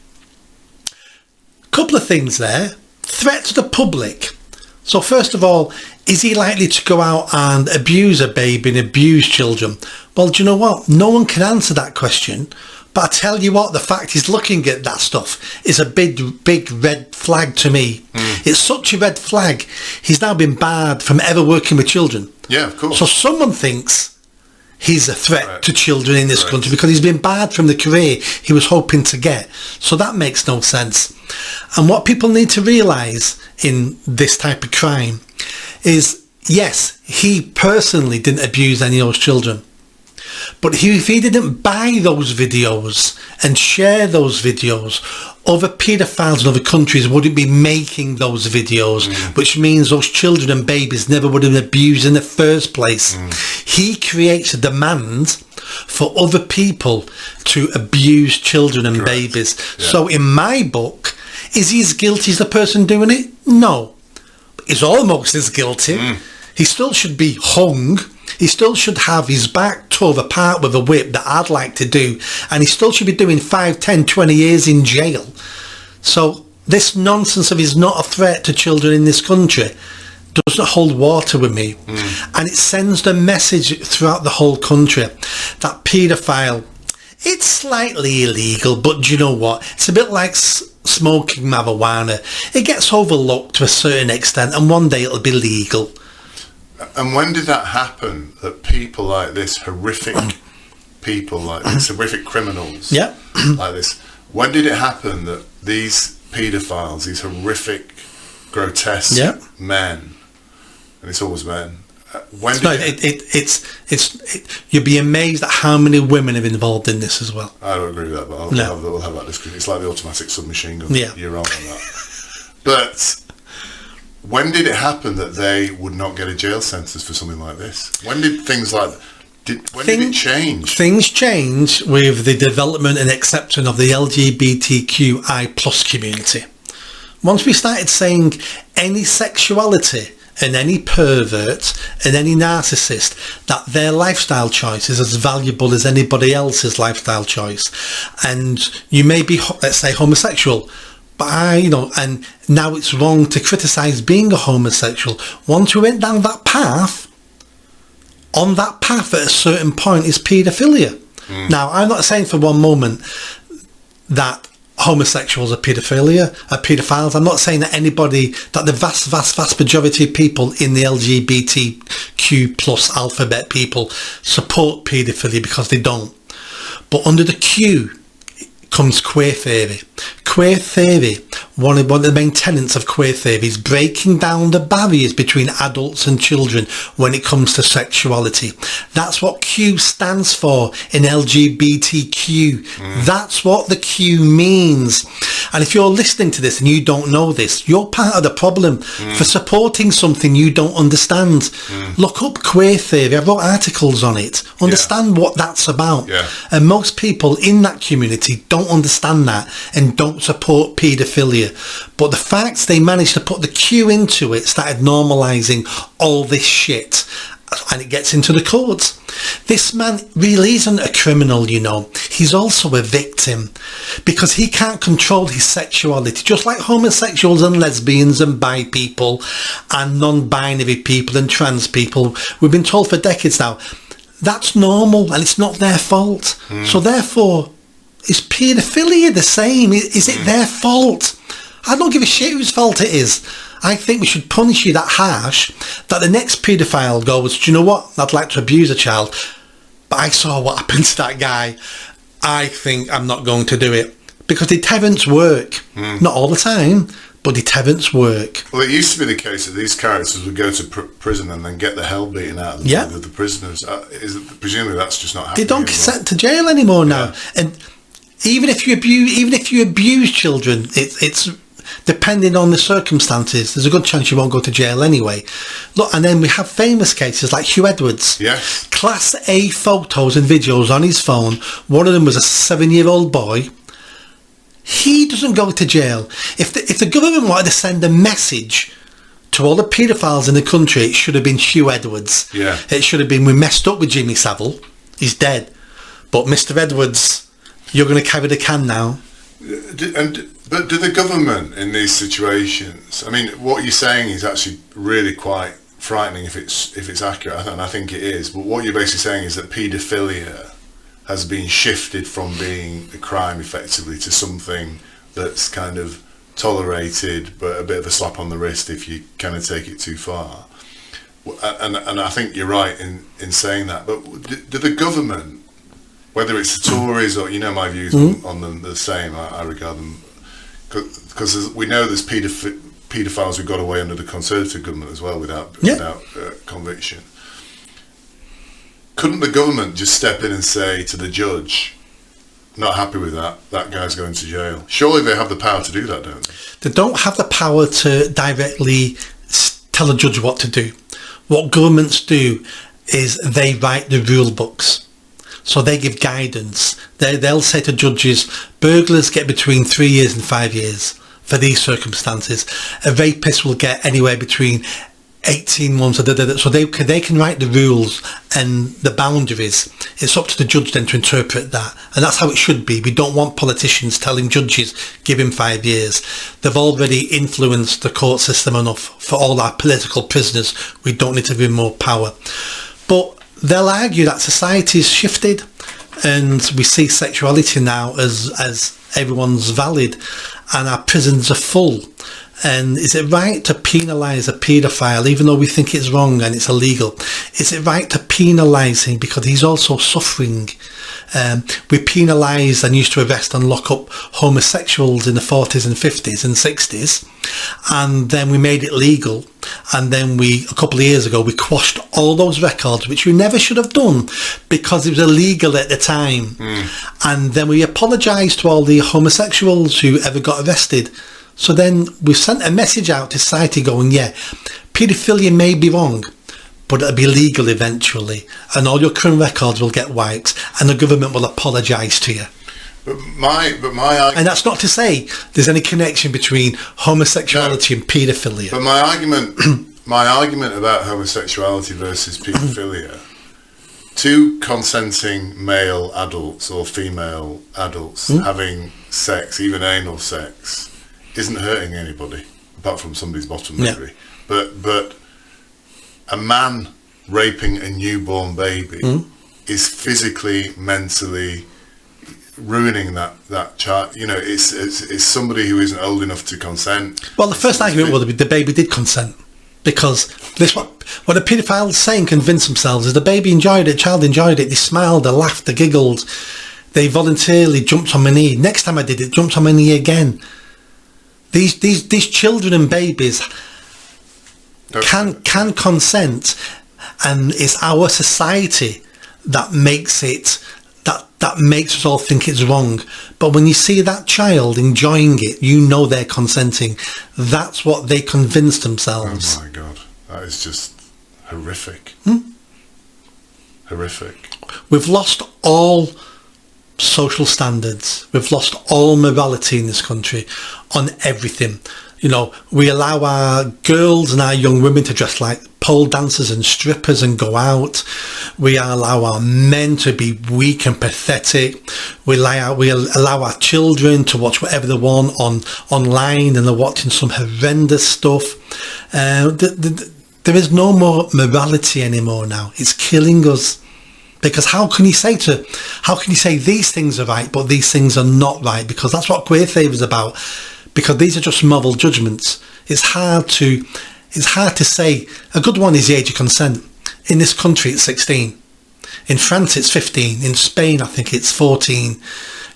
Couple of things there. Threat to the public. So first of all, is he likely to go out and abuse a baby and abuse children? Well, do you know what? No one can answer that question. But I tell you what, the fact he's looking at that stuff is a big red flag to me. It's such a red flag. He's now been barred from ever working with children.
Yeah, of course.
So someone thinks he's a threat to children in this country because he's been barred from the career he was hoping to get. So that makes no sense. And what people need to realise in this type of crime is, yes, he personally didn't abuse any of those children. But if he didn't buy those videos and share those videos, other paedophiles in other countries wouldn't be making those videos, which means those children and babies never would have been abused in the first place. He creates a demand for other people to abuse children and babies. Yeah. So in my book, is he as guilty as the person doing it? No. He's almost as guilty. He still should be hung. He still should have his back tore apart with a whip that I'd like to do. And he still should be doing 5, 10, 20 years in jail. So this nonsense of he's not a threat to children in this country doesn't hold water with me. And it sends the message throughout the whole country that paedophile, it's slightly illegal, but do you know what? It's a bit like smoking marijuana. It gets overlooked to a certain extent, and one day it'll be legal.
And when did that happen, that people like this, horrific people like this, horrific criminals like this, when did it happen that these paedophiles, these horrific, grotesque men, and it's always men, you'd be amazed at how many women are involved in this as well. I don't agree with that, but we'll have that discussion. It's like the automatic submachine gun. You're wrong on that. But when did it happen that they would not get a jail sentence for something like this? When did things like did it change? Things
change with the development and acceptance of the LGBTQI plus community. Once we started saying any sexuality and any pervert and any narcissist, that their lifestyle choice is as valuable as anybody else's lifestyle choice. And you may be, let's say, homosexual, but and now it's wrong to criticise being a homosexual. Once we went down that path, on that path at a certain point is paedophilia. Now, I'm not saying for one moment that homosexuals are paedophiles. I'm not saying that the vast majority of people in the LGBTQ plus alphabet people support paedophilia, because they don't. But under the Q comes queer theory. Queer theory, one of the main tenets of queer theory is breaking down the barriers between adults and children when it comes to sexuality. That's what Q stands for in LGBTQ. That's what the Q means. And if you're listening to this and you don't know this, you're part of the problem for supporting something you don't understand. Look up queer theory. I wrote articles on it. Understand what that's about. And most people in that community don't understand that and don't support paedophilia. But the fact they managed to put the Q into it started normalising all this shit. And it gets into the courts. This man really isn't a criminal, He's also a victim, because he can't control his sexuality, just like homosexuals and lesbians and bi people and non-binary people and trans people. We've been told for decades now that's normal and it's not their fault. So therefore, is paedophilia the same? Is it their fault? I don't give a shit whose fault it is. I think we should punish you that harsh that the next paedophile goes, do you know what? I'd like to abuse a child, but I saw what happened to that guy. I think I'm not going to do it. Because deterrents work. Not all the time, but deterrents work.
Well, it used to be the case that these characters would go to prison and then get the hell beaten out of them with the prisoners. Presumably that's just not happening.
They don't get sent to jail anymore now. And even if you abuse children, it's depending on the circumstances, there's a good chance you won't go to jail anyway. Look, and then we have famous cases like Hugh Edwards.
Yes.
Class A photos and videos on his phone. One of them was a 7-year-old boy. He doesn't go to jail. If the government wanted to send a message to all the paedophiles in the country, it should have been Hugh Edwards.
Yeah.
It should have been, we messed up with Jimmy Savile. He's dead. But Mr. Edwards, you're going to carry the can now.
But do the government in these situations, I mean, what you're saying is actually really quite frightening if it's accurate, and I think it is. But what you're basically saying is that paedophilia has been shifted from being a crime effectively to something that's kind of tolerated, but a bit of a slap on the wrist if you kind of take it too far. And I think you're right in saying that. But do the government, whether it's the Tories or, my views on them, the same, I regard them, because we know there's paedophiles who got away under the Conservative government as well without conviction. Couldn't the government just step in and say to the judge, not happy with that guy's going to jail? Surely they have the power to do that, don't they?
They don't have the power to directly tell a judge what to do. What governments do is they write the rule books. So they give guidance. They'll say to judges, burglars get between 3 years and 5 years for these circumstances. A rapist will get anywhere between 18 months. So they can write the rules and the boundaries. It's up to the judge then to interpret that. And that's how it should be. We don't want politicians telling judges, give him 5 years. They've already influenced the court system enough for all our political prisoners. We don't need to give him more power. But they'll argue that society's shifted and we see sexuality now as everyone's valid and our prisons are full. And is it right to penalise a paedophile even though we think it's wrong and it's illegal? Is it right to penalise him because he's also suffering? We penalised and used to arrest and lock up homosexuals in the 40s and 50s and 60s, and then we made it legal, and then a couple of years ago we quashed all those records, which we never should have done because it was illegal at the time. And then we apologised to all the homosexuals who ever got arrested. So then we sent a message out to society going, yeah, paedophilia may be wrong, but it'll be legal eventually, and all your current records will get wiped, and the government will apologise to you.
But my
and that's not to say there's any connection between homosexuality and paedophilia.
But my argument about homosexuality versus paedophilia, two consenting male adults or female adults having sex, even anal sex, isn't hurting anybody apart from somebody's bottom maybe. But a man raping a newborn baby is physically, mentally ruining that child. It's somebody who isn't old enough to consent.
Well, the first argument would be the baby did consent, because this what the paedophiles say and convince themselves is the baby enjoyed it, the child enjoyed it, they smiled, they laughed, they giggled, they voluntarily jumped on my knee. Next time I did it, jumped on my knee again. These children and babies can consent, and it's our society that makes it that makes us all think it's wrong. But when you see that child enjoying it, you know they're consenting. That's what they convince themselves.
Oh my God, that is just horrific. Horrific.
We've lost all social standards. We've lost all morality in this country on everything. We allow our girls and our young women to dress like pole dancers and strippers and go out. We allow our men to be weak and pathetic. We allow our children to watch whatever they want online, and they're watching some horrendous stuff. There is no more morality anymore now. It's killing us. Because how can you say these things are right but these things are not right? Because that's what queer theory is about. because these are just moral judgments. It's hard to say. A good one is the age of consent. In this country, it's 16. In France, it's 15. In Spain, I think it's 14.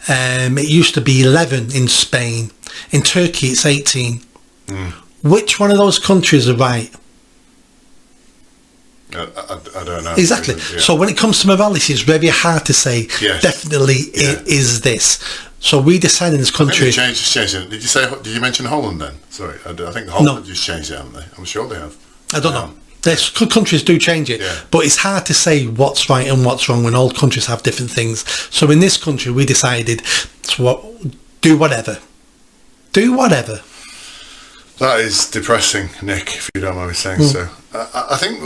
It used to be 11 in Spain. In Turkey, it's 18. Which one of those countries are right?
I don't know.
Exactly.
Yeah.
So when it comes to morality, it's very hard to say, definitely it is this. So we decided in this country...
Changed it. Did you mention Holland then? Sorry, I think Holland just changed it, haven't they? I'm sure they have.
I don't know. There's countries do change it, but it's hard to say what's right and what's wrong when all countries have different things. So in this country, we decided to do whatever. Do whatever.
That is depressing, Nick, if you don't mind me saying so. I think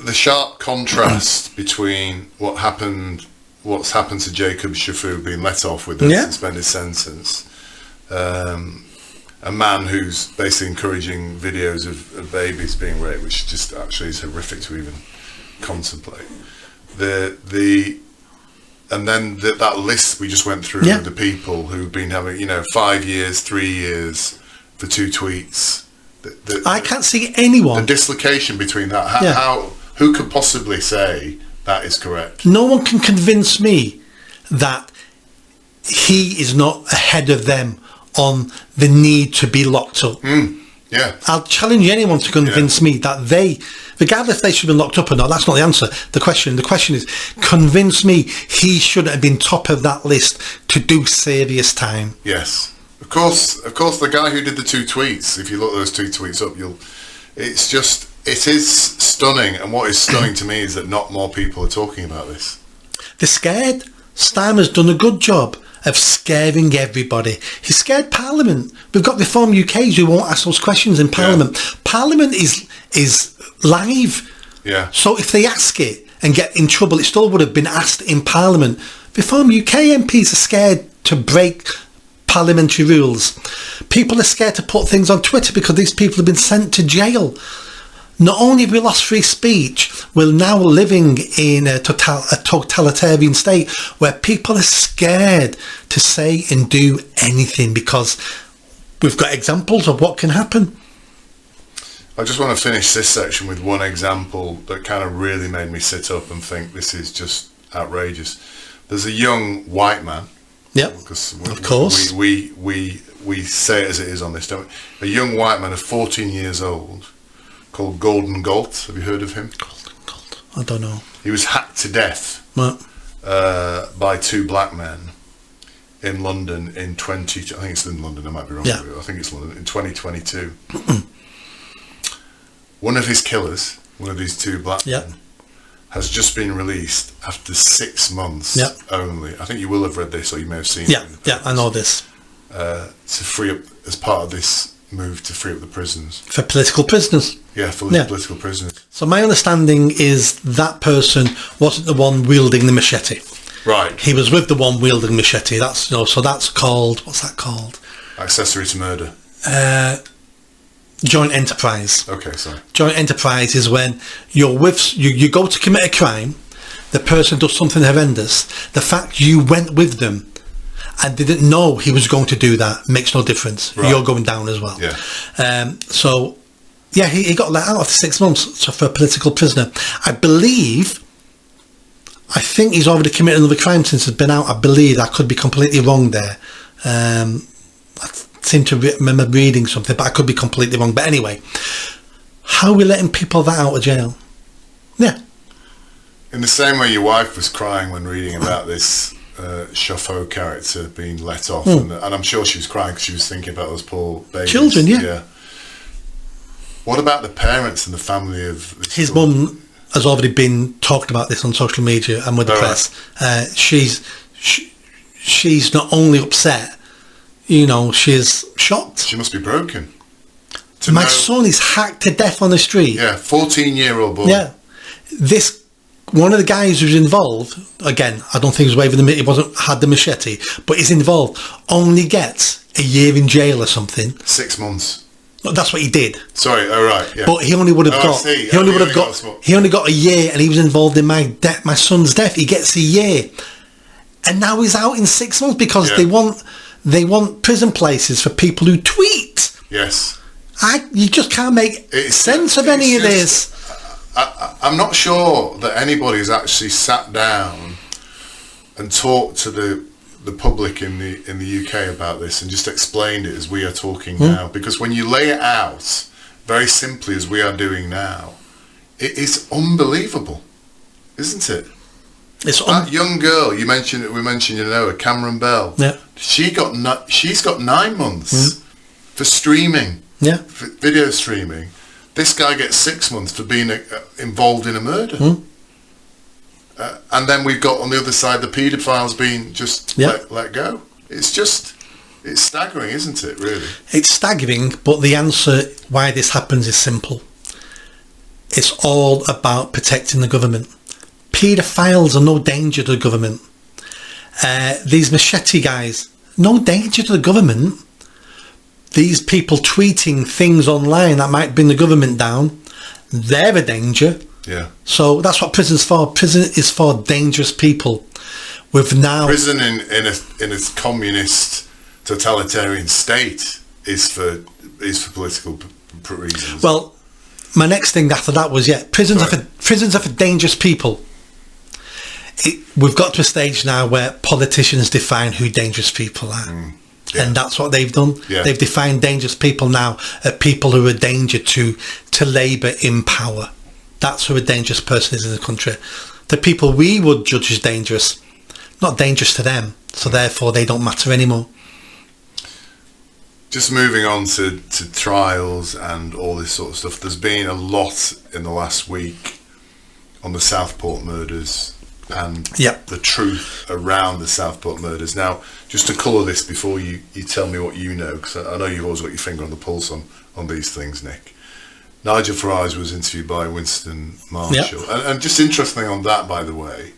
the sharp contrast between what's happened to Jacob Shafu being let off with a suspended sentence, a man who's basically encouraging videos of babies being raped, which just actually is horrific to even contemplate. And then that list we just went through of the people who've been having, 5 years, 3 years for 2 tweets.
I can't see anyone.
The dislocation between that. Who could possibly say that is correct?
No one can convince me that he is not ahead of them on the need to be locked up. I'll challenge anyone to convince me that they, regardless if they should have been locked up or not, that's not the answer. The question is, convince me he shouldn't have been top of that list to do serious time.
Yes. Of course, the guy who did the 2 tweets, if you look those 2 tweets up, it is stunning. And what is stunning to me is that not more people are talking about this.
They're scared. Starmer's done a good job of scaring everybody. He scared Parliament. We've got Reform UKs who won't ask those questions in Parliament. Parliament is live.
Yeah.
So if they ask it and get in trouble, it still would have been asked in Parliament. Reform UK MPs are scared to break parliamentary rules. People are scared to put things on Twitter because these people have been sent to jail. Not only have we lost free speech, we're now living in a totalitarian state where people are scared to say and do anything because we've got examples of what can happen.
I just want to finish this section with one example that kind of really made me sit up and think this is just outrageous. There's a young white man.
Yep, of course.
We say it as it is on this, don't we? A young white man of 14 years old called Golden Galt. Have you heard of him?
Golden Galt. I don't know.
He was hacked to death by 2 black men in London in I think it's in London, I might be wrong.
Yeah.
I think it's London in 2022. One of his killers, one of these 2 black men, has just been released after 6 months only. I think you will have read this or you may have seen it.
Yeah, I know this.
To free up, as part of this move to free up the prisons.
For political prisoners.
Yeah, for political prisoners.
So my understanding is that person wasn't the one wielding the machete.
Right.
He was with the one wielding machete. That's so that's called, what's that called?
Accessory to murder.
Joint enterprise.
Okay, sorry.
Joint enterprise is when you're with you go to commit a crime, the person does something horrendous. The fact you went with them and didn't know he was going to do that makes no difference. Right. You're going down as well.
Yeah.
So he got let out after 6 months for a political prisoner. I think he's already committed another crime since he's been out. I believe. I could be completely wrong there. I seem to remember reading something, but I could be completely wrong. But anyway, how are we letting people that out of jail? Yeah.
In the same way your wife was crying when reading about this Chauffour character being let off, and I'm sure she was crying because she was thinking about those poor babies.
Children, yeah.
What about the parents and the family of
his mum? Has already been talking about this on social media and with the press. Right. She's not only upset, she's shocked.
She must be broken.
My son is hacked to death on the street.
Yeah, 14-year-old boy.
Yeah, one of the guys who's involved, again, I don't think he was waving he had the machete, but he's involved, only gets a year in jail or something.
6 months.
That's what he did.
Sorry, right, yeah.
But he only would have he only got a year, and he was involved in my son's death. He gets a year, and now he's out in 6 months because They want prison places for people who tweet.
Yes.
You just can't make sense of any of this.
I'm not sure that anybody's actually sat down and talked to the public in the UK about this and just explained it as we are talking now. Because when you lay it out very simply as we are doing now, it is unbelievable, isn't it? That young girl we mentioned, Cameron Bell.
Yeah.
She's got 9 months for streaming.
Yeah.
For video streaming. This guy gets 6 months for being involved in a murder. And then we've got on the other side the paedophiles being just let go. It's staggering, isn't it, really? It's
staggering, but the answer why this happens is simple. It's all about protecting the government. Paedophiles are no danger to the government. These machete guys, no danger to the government. These people tweeting things online that might bring the government down, they're a danger.
Yeah.
So that's what prison's for. Prison is for dangerous people.
Prison in a communist totalitarian state is for political reasons.
Well, my next thing after that was prisons are for dangerous people. We've got to a stage now where politicians define who dangerous people are. Yeah. And that's what they've done. Yeah. They've defined dangerous people now as people who are a danger to Labour in power. That's who a dangerous person is in the country. The people we would judge as dangerous, not dangerous to them, so therefore they don't matter anymore.
Just moving on to trials and all this sort of stuff, there's been a lot in the last week on the Southport murders and the truth around the Southport murders. Now, just to colour this before you tell me what you know, because I know you've always got your finger on the pulse on these things, Nick. Nigel Farage was interviewed by Winston Marshall. And just interesting on that, by the way,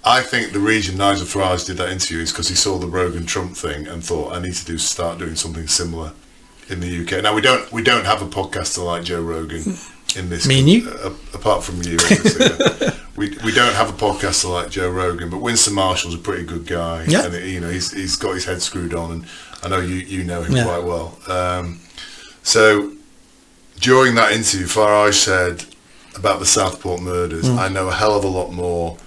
I think the reason Nigel Farage did that interview is because he saw the Rogan-Trump thing and thought, I need to start doing something similar in the UK. Now, we don't have a podcaster like Joe Rogan in this.
Me and you?
Apart from you, obviously. We don't have a podcaster like Joe Rogan, but Winston Marshall's a pretty good guy. Yeah. And he's got his head screwed on, and I know you know him quite well. So during that interview, Farage said about the Southport murders, I know a hell of a lot more.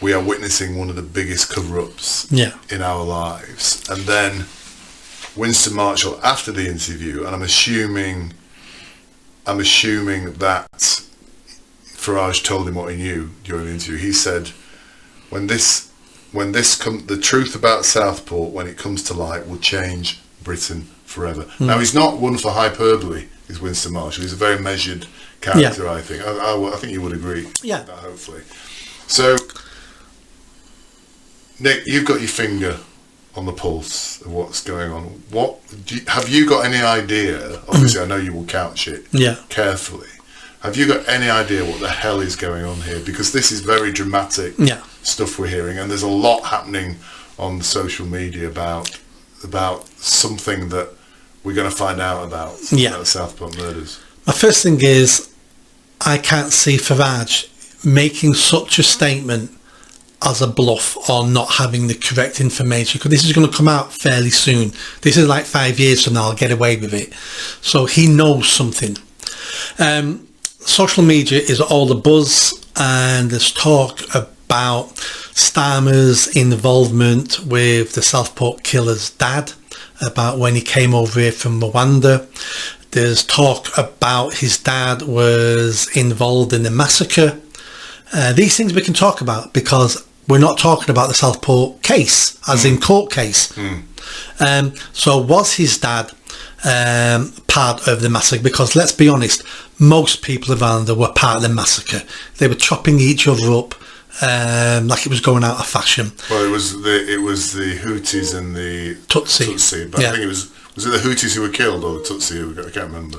We are witnessing one of the biggest cover-ups in our lives. And then Winston Marshall, after the interview, and I'm assuming that Farage told him what he knew during the interview. He said, the truth about Southport, when it comes to light, will change Britain forever. Now, he's not one for hyperbole, is Winston Marshall. He's a very measured character, I think. I think you would agree with that, hopefully. So, Nick, you've got your finger on the pulse of what's going on. Have you got any idea? Obviously, I know you will couch it carefully. Have you got any idea what the hell is going on here? Because this is very dramatic stuff we're hearing, and there's a lot happening on social media about something that we're going to find out about the Southport murders. My
first thing is, I can't see Farage making such a statement as a bluff or not having the correct information, because this is going to come out fairly soon. This is like 5 years from now, I'll get away with it. So he knows something. Social media is all the buzz, and there's talk about Starmer's involvement with the Southport killer's dad, about when he came over here from Rwanda. There's talk about his dad was involved in the massacre. These things we can talk about because we're not talking about the Southport case, as in court case. So was his dad part of the massacre? Because let's be honest, most people in Rwanda were part of the massacre. They were chopping each other up like it was going out of fashion. Well, it was the Houthis and the Tutsi, but I think it was it the Houthis who were killed or the Tutsi who I can't remember.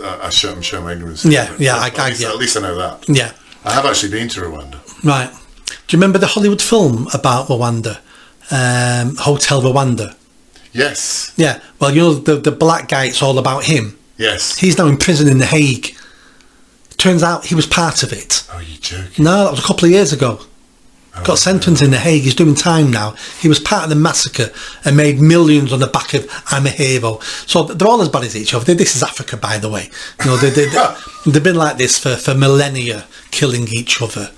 I'm showing my ignorance. At least I know that. Yeah. I have actually been to Rwanda. Right. Do you remember the Hollywood film about Rwanda? Hotel Rwanda? Yes. Yeah. Well, you know, the black guy, it's all about him. Yes. He's now in prison in The Hague. Turns out he was part of it. Oh, you're joking. No, that was a couple of years ago. Got sentenced in The Hague. He's doing time now. He was part of the massacre and made millions on the back of I'm a hero. So they're all as bad as each other. This is Africa, by the way. They've been like this for millennia, killing each other.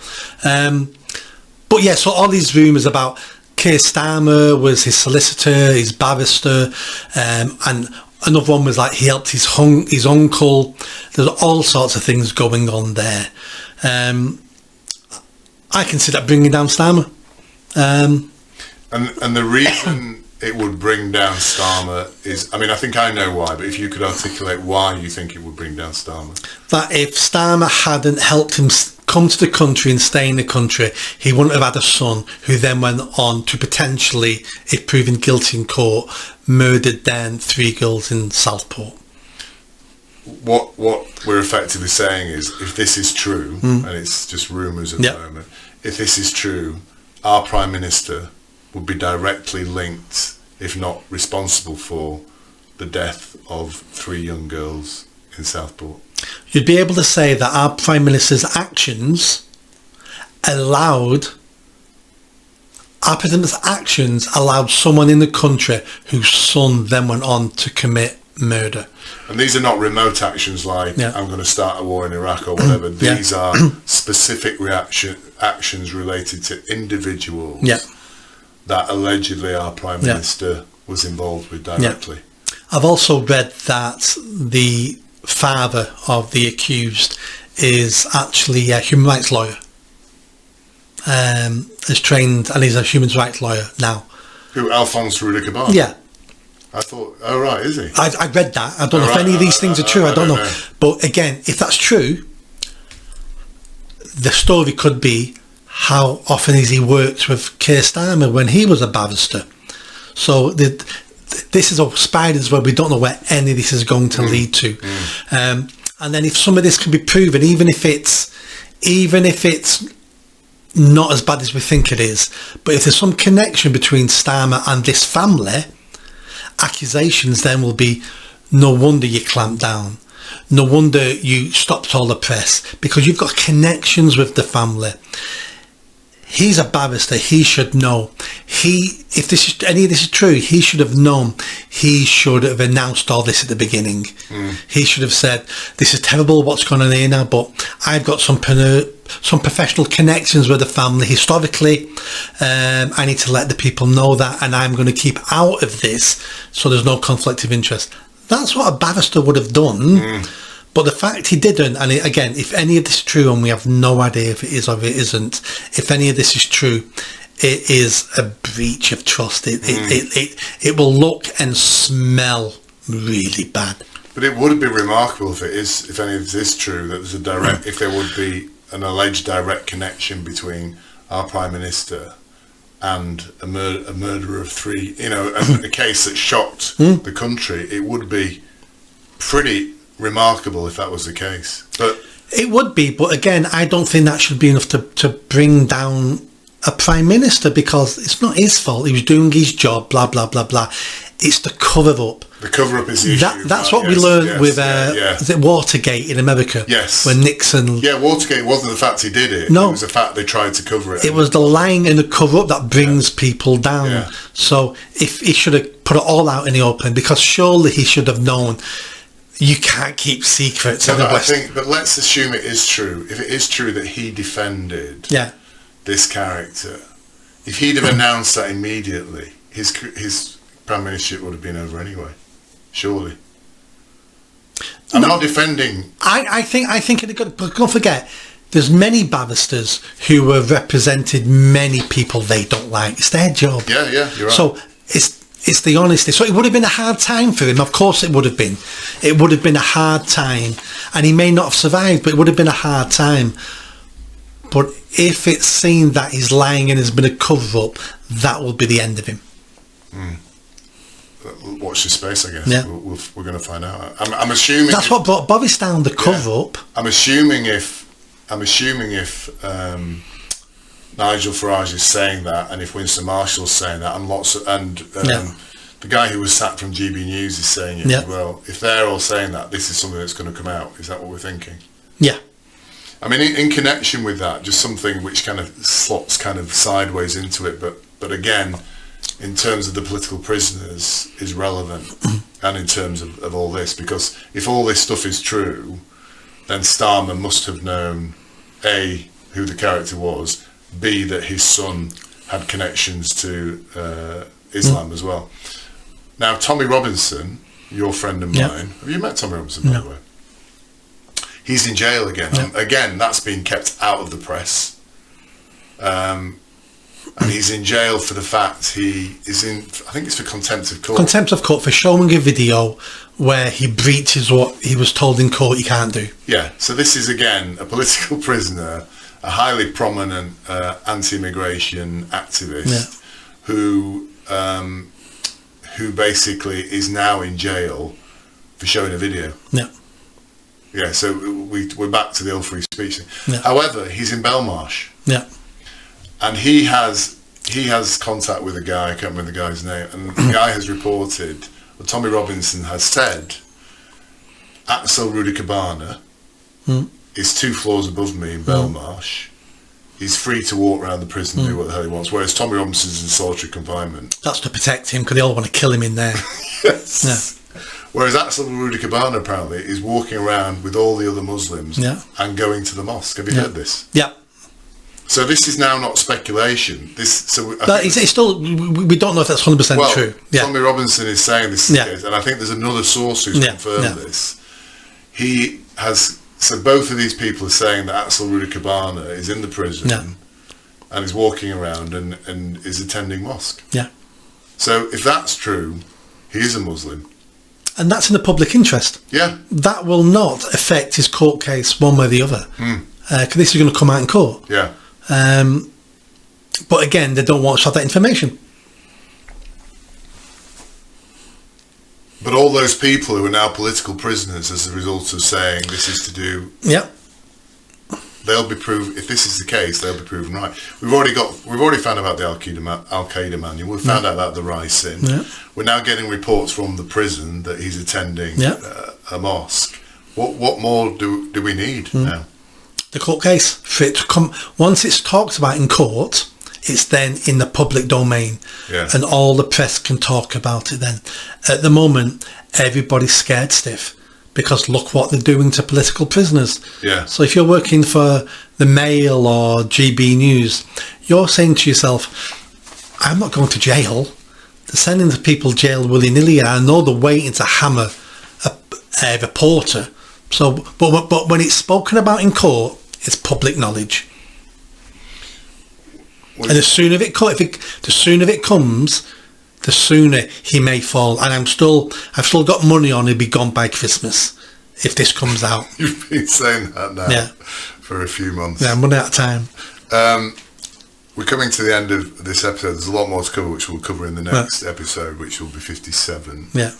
But yeah, so all these rumours about Keir Starmer was his solicitor, his barrister, and another one was like he helped his uncle. There's all sorts of things going on there. I can see that bringing down Starmer.
And the reason it would bring down Starmer is, I think I know why, but if you could articulate why you think it would bring down Starmer.
That if Starmer hadn't helped him come to the country and stay in the country, he wouldn't have had a son who then went on to potentially, if proven guilty in court, murdered then 3 girls in Southport.
What we're effectively saying is, if this is true, and it's just rumours at the moment, if this is true, our Prime Minister would be directly linked, if not responsible for, the death of 3 young girls in Southport.
You'd be able to say that our Prime Minister's actions allowed someone in the country whose son then went on to commit murder.
And these are not remote actions like I'm going to start a war in Iraq or whatever. These are specific actions related to individuals that allegedly our Prime Minister was involved with directly.
I've also read that the father of the accused is actually a human rights lawyer. Is trained and he's a human rights lawyer now.
Who, Alphonse Rudicabar?
Yeah.
I thought, oh right, is he?
I read that. I don't know if any of these things are true. I don't know. But again, if that's true, the story could be how often has he worked with Keir Starmer when he was a barrister. So this is a spider's web. We don't know where any of this is going to lead to. And then if some of this can be proven, even if it's not as bad as we think it is, but if there's some connection between Starmer and this family, accusations then will be, no wonder you clamped down, no wonder you stopped all the press, because you've got connections with the family. He's a barrister. He should know. If any of this is true, he should have known. He should have announced all this at the beginning. He should have said, this is terrible what's going on here now, but I've got some professional connections with the family historically. I need to let the people know that, and I'm going to keep out of this so there's no conflict of interest. That's what a barrister would have done. But the fact he didn't, and again, if any of this is true, and we have no idea if it is or it isn't, if any of this is true, it is a breach of trust. It will look and smell really bad.
But it would be remarkable if any of this is true, that there's if there would be an alleged direct connection between our Prime Minister and a murderer of 3, a case that shocked the country. It would be pretty remarkable if that was the case. But
it would be, but again, I don't think that should be enough to bring down a Prime Minister, because it's not his fault. He was doing his job, blah blah blah blah. It's the cover-up.
The cover-up is the issue.
That's what we learned with is it Watergate in America?
Yes.
When Nixon...
Yeah, Watergate wasn't the fact he did it.
No.
It was the fact they tried to cover it.
It was the lying and the cover-up that brings people down.
Yeah.
So if he should have put it all out in the open, because surely he should have known you can't keep secrets.
But let's assume it is true. If it is true that he defended this character, if he'd have announced that immediately, his Prime Ministership would have been over anyway. Surely. I'm not defending.
I think it got, but don't forget, there's many barristers who have represented many people they don't like. It's their job.
Yeah, you're right.
So it's the honesty. So it would have been a hard time for him. Of course it would have been. It would have been a hard time, and he may not have survived, but it would have been a hard time. But if it's seen that he's lying and has been a cover-up, that will be the end of him.
Watch this space, I guess.
Yeah.
We're going to find out. I'm assuming
that's what brought Boris down, the cover-up.
I'm assuming if Nigel Farage is saying that, and if Winston Marshall's saying that, and the guy who was sacked from GB News is saying it as well. If they're all saying that, this is something that's going to come out. Is that what we're thinking?
Yeah.
I mean, in connection with that, just something which kind of slots kind of sideways into it, but again, in terms of the political prisoners, is relevant, and in terms of all this, because if all this stuff is true, then Starmer must have known, A, who the character was, B, that his son had connections to Islam as well. Now, Tommy Robinson, your friend of mine, have you met Tommy Robinson, by the way? He's in jail again. And again, that's been kept out of the press. And he's in jail for the fact he is in, I think it's for contempt of court.
Contempt of court for showing a video where he breaches what he was told in court he can't do.
Yeah, so this is again a political prisoner, a highly prominent anti-immigration activist who basically is now in jail for showing a video.
Yeah.
Yeah, so we're back to the old free speech thing.
Yeah.
However, he's in Belmarsh.
Yeah.
And he has contact with a guy, I can't remember the guy's name, and the guy has reported, well, Tommy Robinson has said, Axel Rudicabana is 2 floors above me in Belmarsh. He's free to walk around the prison and do what the hell he wants, whereas Tommy Robinson's in solitary confinement.
That's to protect him, because they all want to kill him in there.
Yes.
Yeah.
Whereas Axel Rudicabana apparently is walking around with all the other Muslims and going to the mosque. Have you heard this?
Yeah.
So this is now not speculation.
It's still, we don't know if that's 100% true. Yeah.
Tommy Robinson is saying this is the case, and I think there's another source who's confirmed this. He has, so both of these people are saying that Axel Rudicabana is in the prison and is walking around and is attending mosque.
Yeah. So
if that's true, he is a Muslim.
And that's in the public interest.
Yeah.
That will not affect his court case one way or the other. Because this is going to come out in court.
Yeah.
But again, they don't want to have that information.
But all those people who are now political prisoners as a result of saying this is to do...
Yeah.
They'll be proved, if this is the case, they'll be proven right. We've already found out about the Al-Qaeda manual. We've found out about the rising. Yeah. We're now getting reports from the prison that he's attending a mosque. What more do we need now?
The court case, for it to come, once it's talked about in court, it's then in the public domain, and all the press can talk about it then. At the moment, everybody's scared stiff, because look what they're doing to political prisoners.
Yeah.
So if you're working for the Mail or GB News, you're saying to yourself, I'm not going to jail. They're sending the people to jail willy-nilly. I know they're waiting to hammer a reporter. So, but when it's spoken about in court, it's public knowledge. And the sooner it comes, the sooner he may fall. And I've still got money on he'll be gone by Christmas if this comes out.
You've been saying that now for a few months.
Yeah, I'm running out of time.
We're coming to the end of this episode. There's a lot more to cover, which we'll cover in the next episode, which will be 57.
Yeah.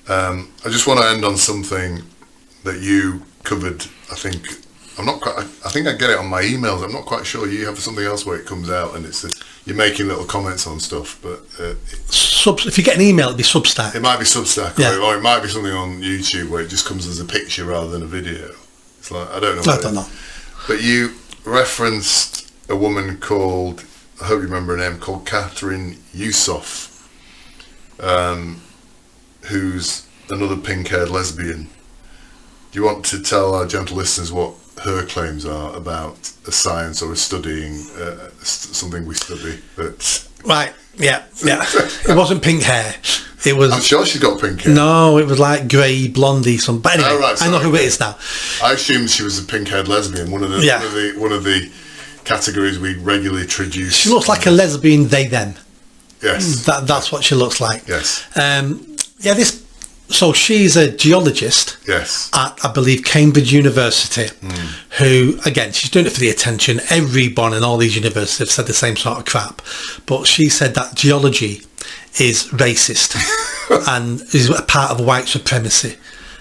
I just want to end on something that you covered. I think I get it on my emails. I'm not quite sure. You have something else where it comes out and it's you're making little comments on stuff, but
if you get an email, it'll be Substack.
It might be Substack, or it might be something on YouTube where it just comes as a picture rather than a video. It's like I don't know.
I don't know.
But you referenced a woman called, I hope you remember her name, called Catherine Yusoff, who's another pink-haired lesbian. Do you want to tell our gentle listeners what her claims are about a science or a studying something we study?
Right. Yeah. It wasn't pink hair. It was.
I'm sure she's got pink hair.
No, it was like grey, blondie, something. But anyway, I know who it is now. I
assumed she was a pink-haired lesbian. One of the categories we regularly introduce.
She looks like a lesbian. They them.
Yes.
That's what she looks like.
Yes.
So she's a geologist at, I believe, Cambridge University, who, again, she's doing it for the attention. Everyone in all these universities have said the same sort of crap. But she said that geology is racist and is a part of white supremacy.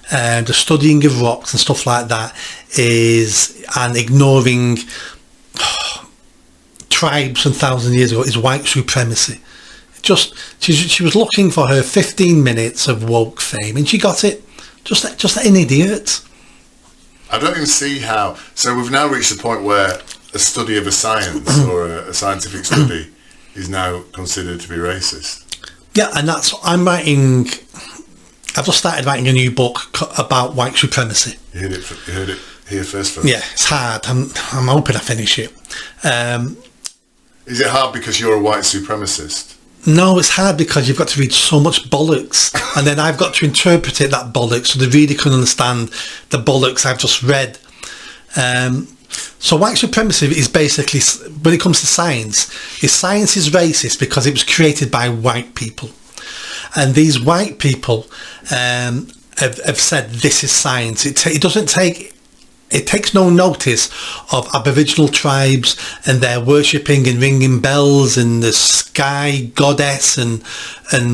The studying of rocks and stuff like that and ignoring tribes from thousands of years ago is white supremacy. She was looking for her 15 minutes of woke fame and she got it. Just an idiot.
I don't even see how. So we've now reached the point where a study of a science or a scientific study is now considered to be racist.
Yeah, and that's I've just started writing a new book about white supremacy.
You heard it here first.
Yeah, it's hard. I'm hoping I finish it.
Is it hard because you're a white supremacist?
No, it's hard because you've got to read so much bollocks, and then I've got to interpret that bollocks so the reader can understand the bollocks I've just read. So white supremacy is basically, when it comes to science is racist because it was created by white people. And these white people have said this is science. It takes no notice of Aboriginal tribes and their worshipping and ringing bells and the sky goddess and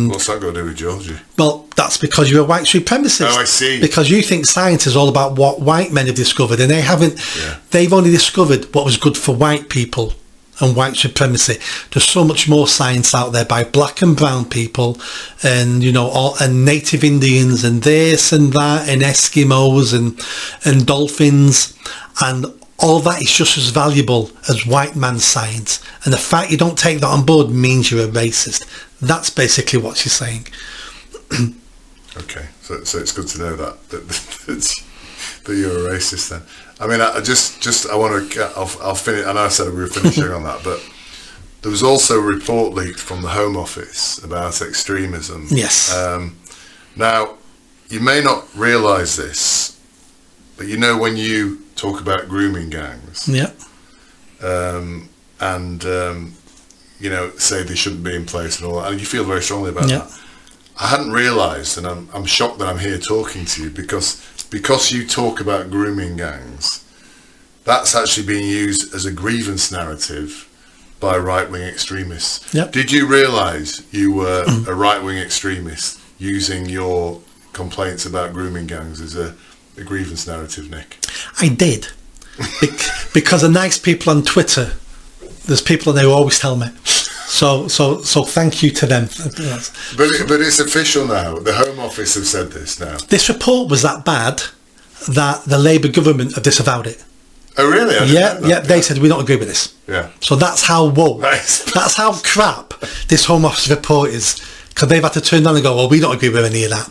What's that got to do with Georgia?
Well, that's because you're a white supremacist.
Oh, I see.
Because you think science is all about what white men have discovered, and they haven't. Yeah. They've only discovered what was good for white people and white supremacy. There's so much more science out there by black and brown people, and and native Indians and this and that and Eskimos and dolphins, and all that is just as valuable as white man's science. And the fact you don't take that on board means you're a racist. That's basically what she's saying.
Okay, so it's good to know that you're a racist then. I mean, I want to. I'll finish. I know I said we were finishing on that, but there was also a report leaked from the Home Office about extremism.
Yes.
Now, you may not realise this, but when you talk about grooming gangs,
yeah,
say they shouldn't be in place and all that, and you feel very strongly about that. I hadn't realised, and I'm shocked that I'm here talking to you because you talk about grooming gangs, that's actually being used as a grievance narrative by right-wing extremists.
Yep.
Did you realise you were a right-wing extremist using your complaints about grooming gangs as a grievance narrative, Nick?
I did. Because the nice people on Twitter, there's people in there who always tell me. So thank you to them.
But it's official now. The Home Office have said this now.
This report was that bad that the Labour government have disavowed it.
Oh really?
Yeah. They said we don't agree with this.
Yeah.
So that's how woke. That's how crap this Home Office report is, because they've had to turn down and go, well, we don't agree with any of that.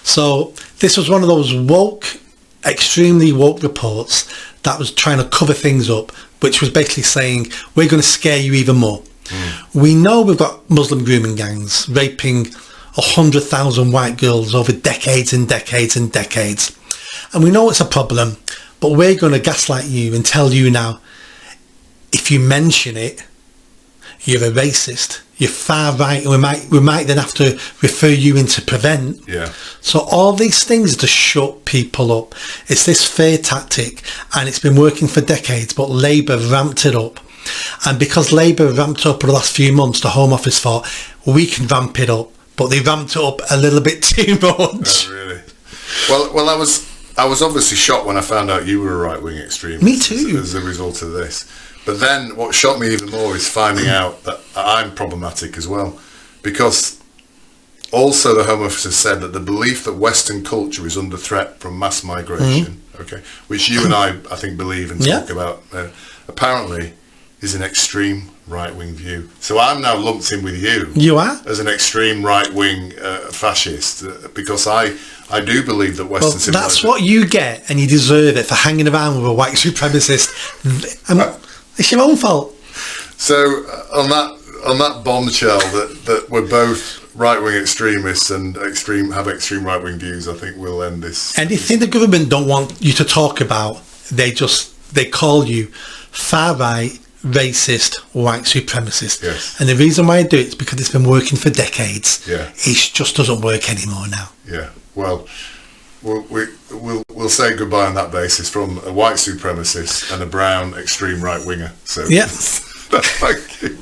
So this was one of those woke, extremely woke reports that was trying to cover things up, which was basically saying we're going to scare you even more. We know we've got Muslim grooming gangs raping 100,000 white girls over decades and decades and decades, and we know it's a problem, but we're going to gaslight you and tell you now, if you mention it, you're a racist, you're far right, and we might then have to refer you into Prevent.
Yeah.
So all these things to shut people up. It's this fear tactic, and it's been working for decades, but Labour ramped it up. And because Labour ramped up in the last few months, the Home Office thought, we can ramp it up, but they ramped it up a little bit too much.
Oh, really? Well, I was obviously shocked when I found out you were a right-wing extremist.
Me too.
As a result of this. But then what shocked me even more is finding out that I'm problematic as well. Because also the Home Office has said that the belief that Western culture is under threat from mass migration, okay, which you and I think, believe and talk about, apparently is an extreme right-wing view. So I'm now lumped in with you.
You are?
As an extreme right-wing fascist, because I do believe that Western civilization...
That's what you get, and you deserve it for hanging around with a white supremacist. It's your own fault.
So on that bombshell that we're both right-wing extremists and have extreme right-wing views, I think we'll end this.
Anything the government don't want you to talk about, they call you far right, racist, white supremacist.
Yes.
And the reason why I do it is because it's been working for decades.
Yeah.
It just doesn't work anymore now.
Yeah. Well, we'll say goodbye on that basis from a white supremacist and a brown extreme right winger. So
yeah.
Thank you.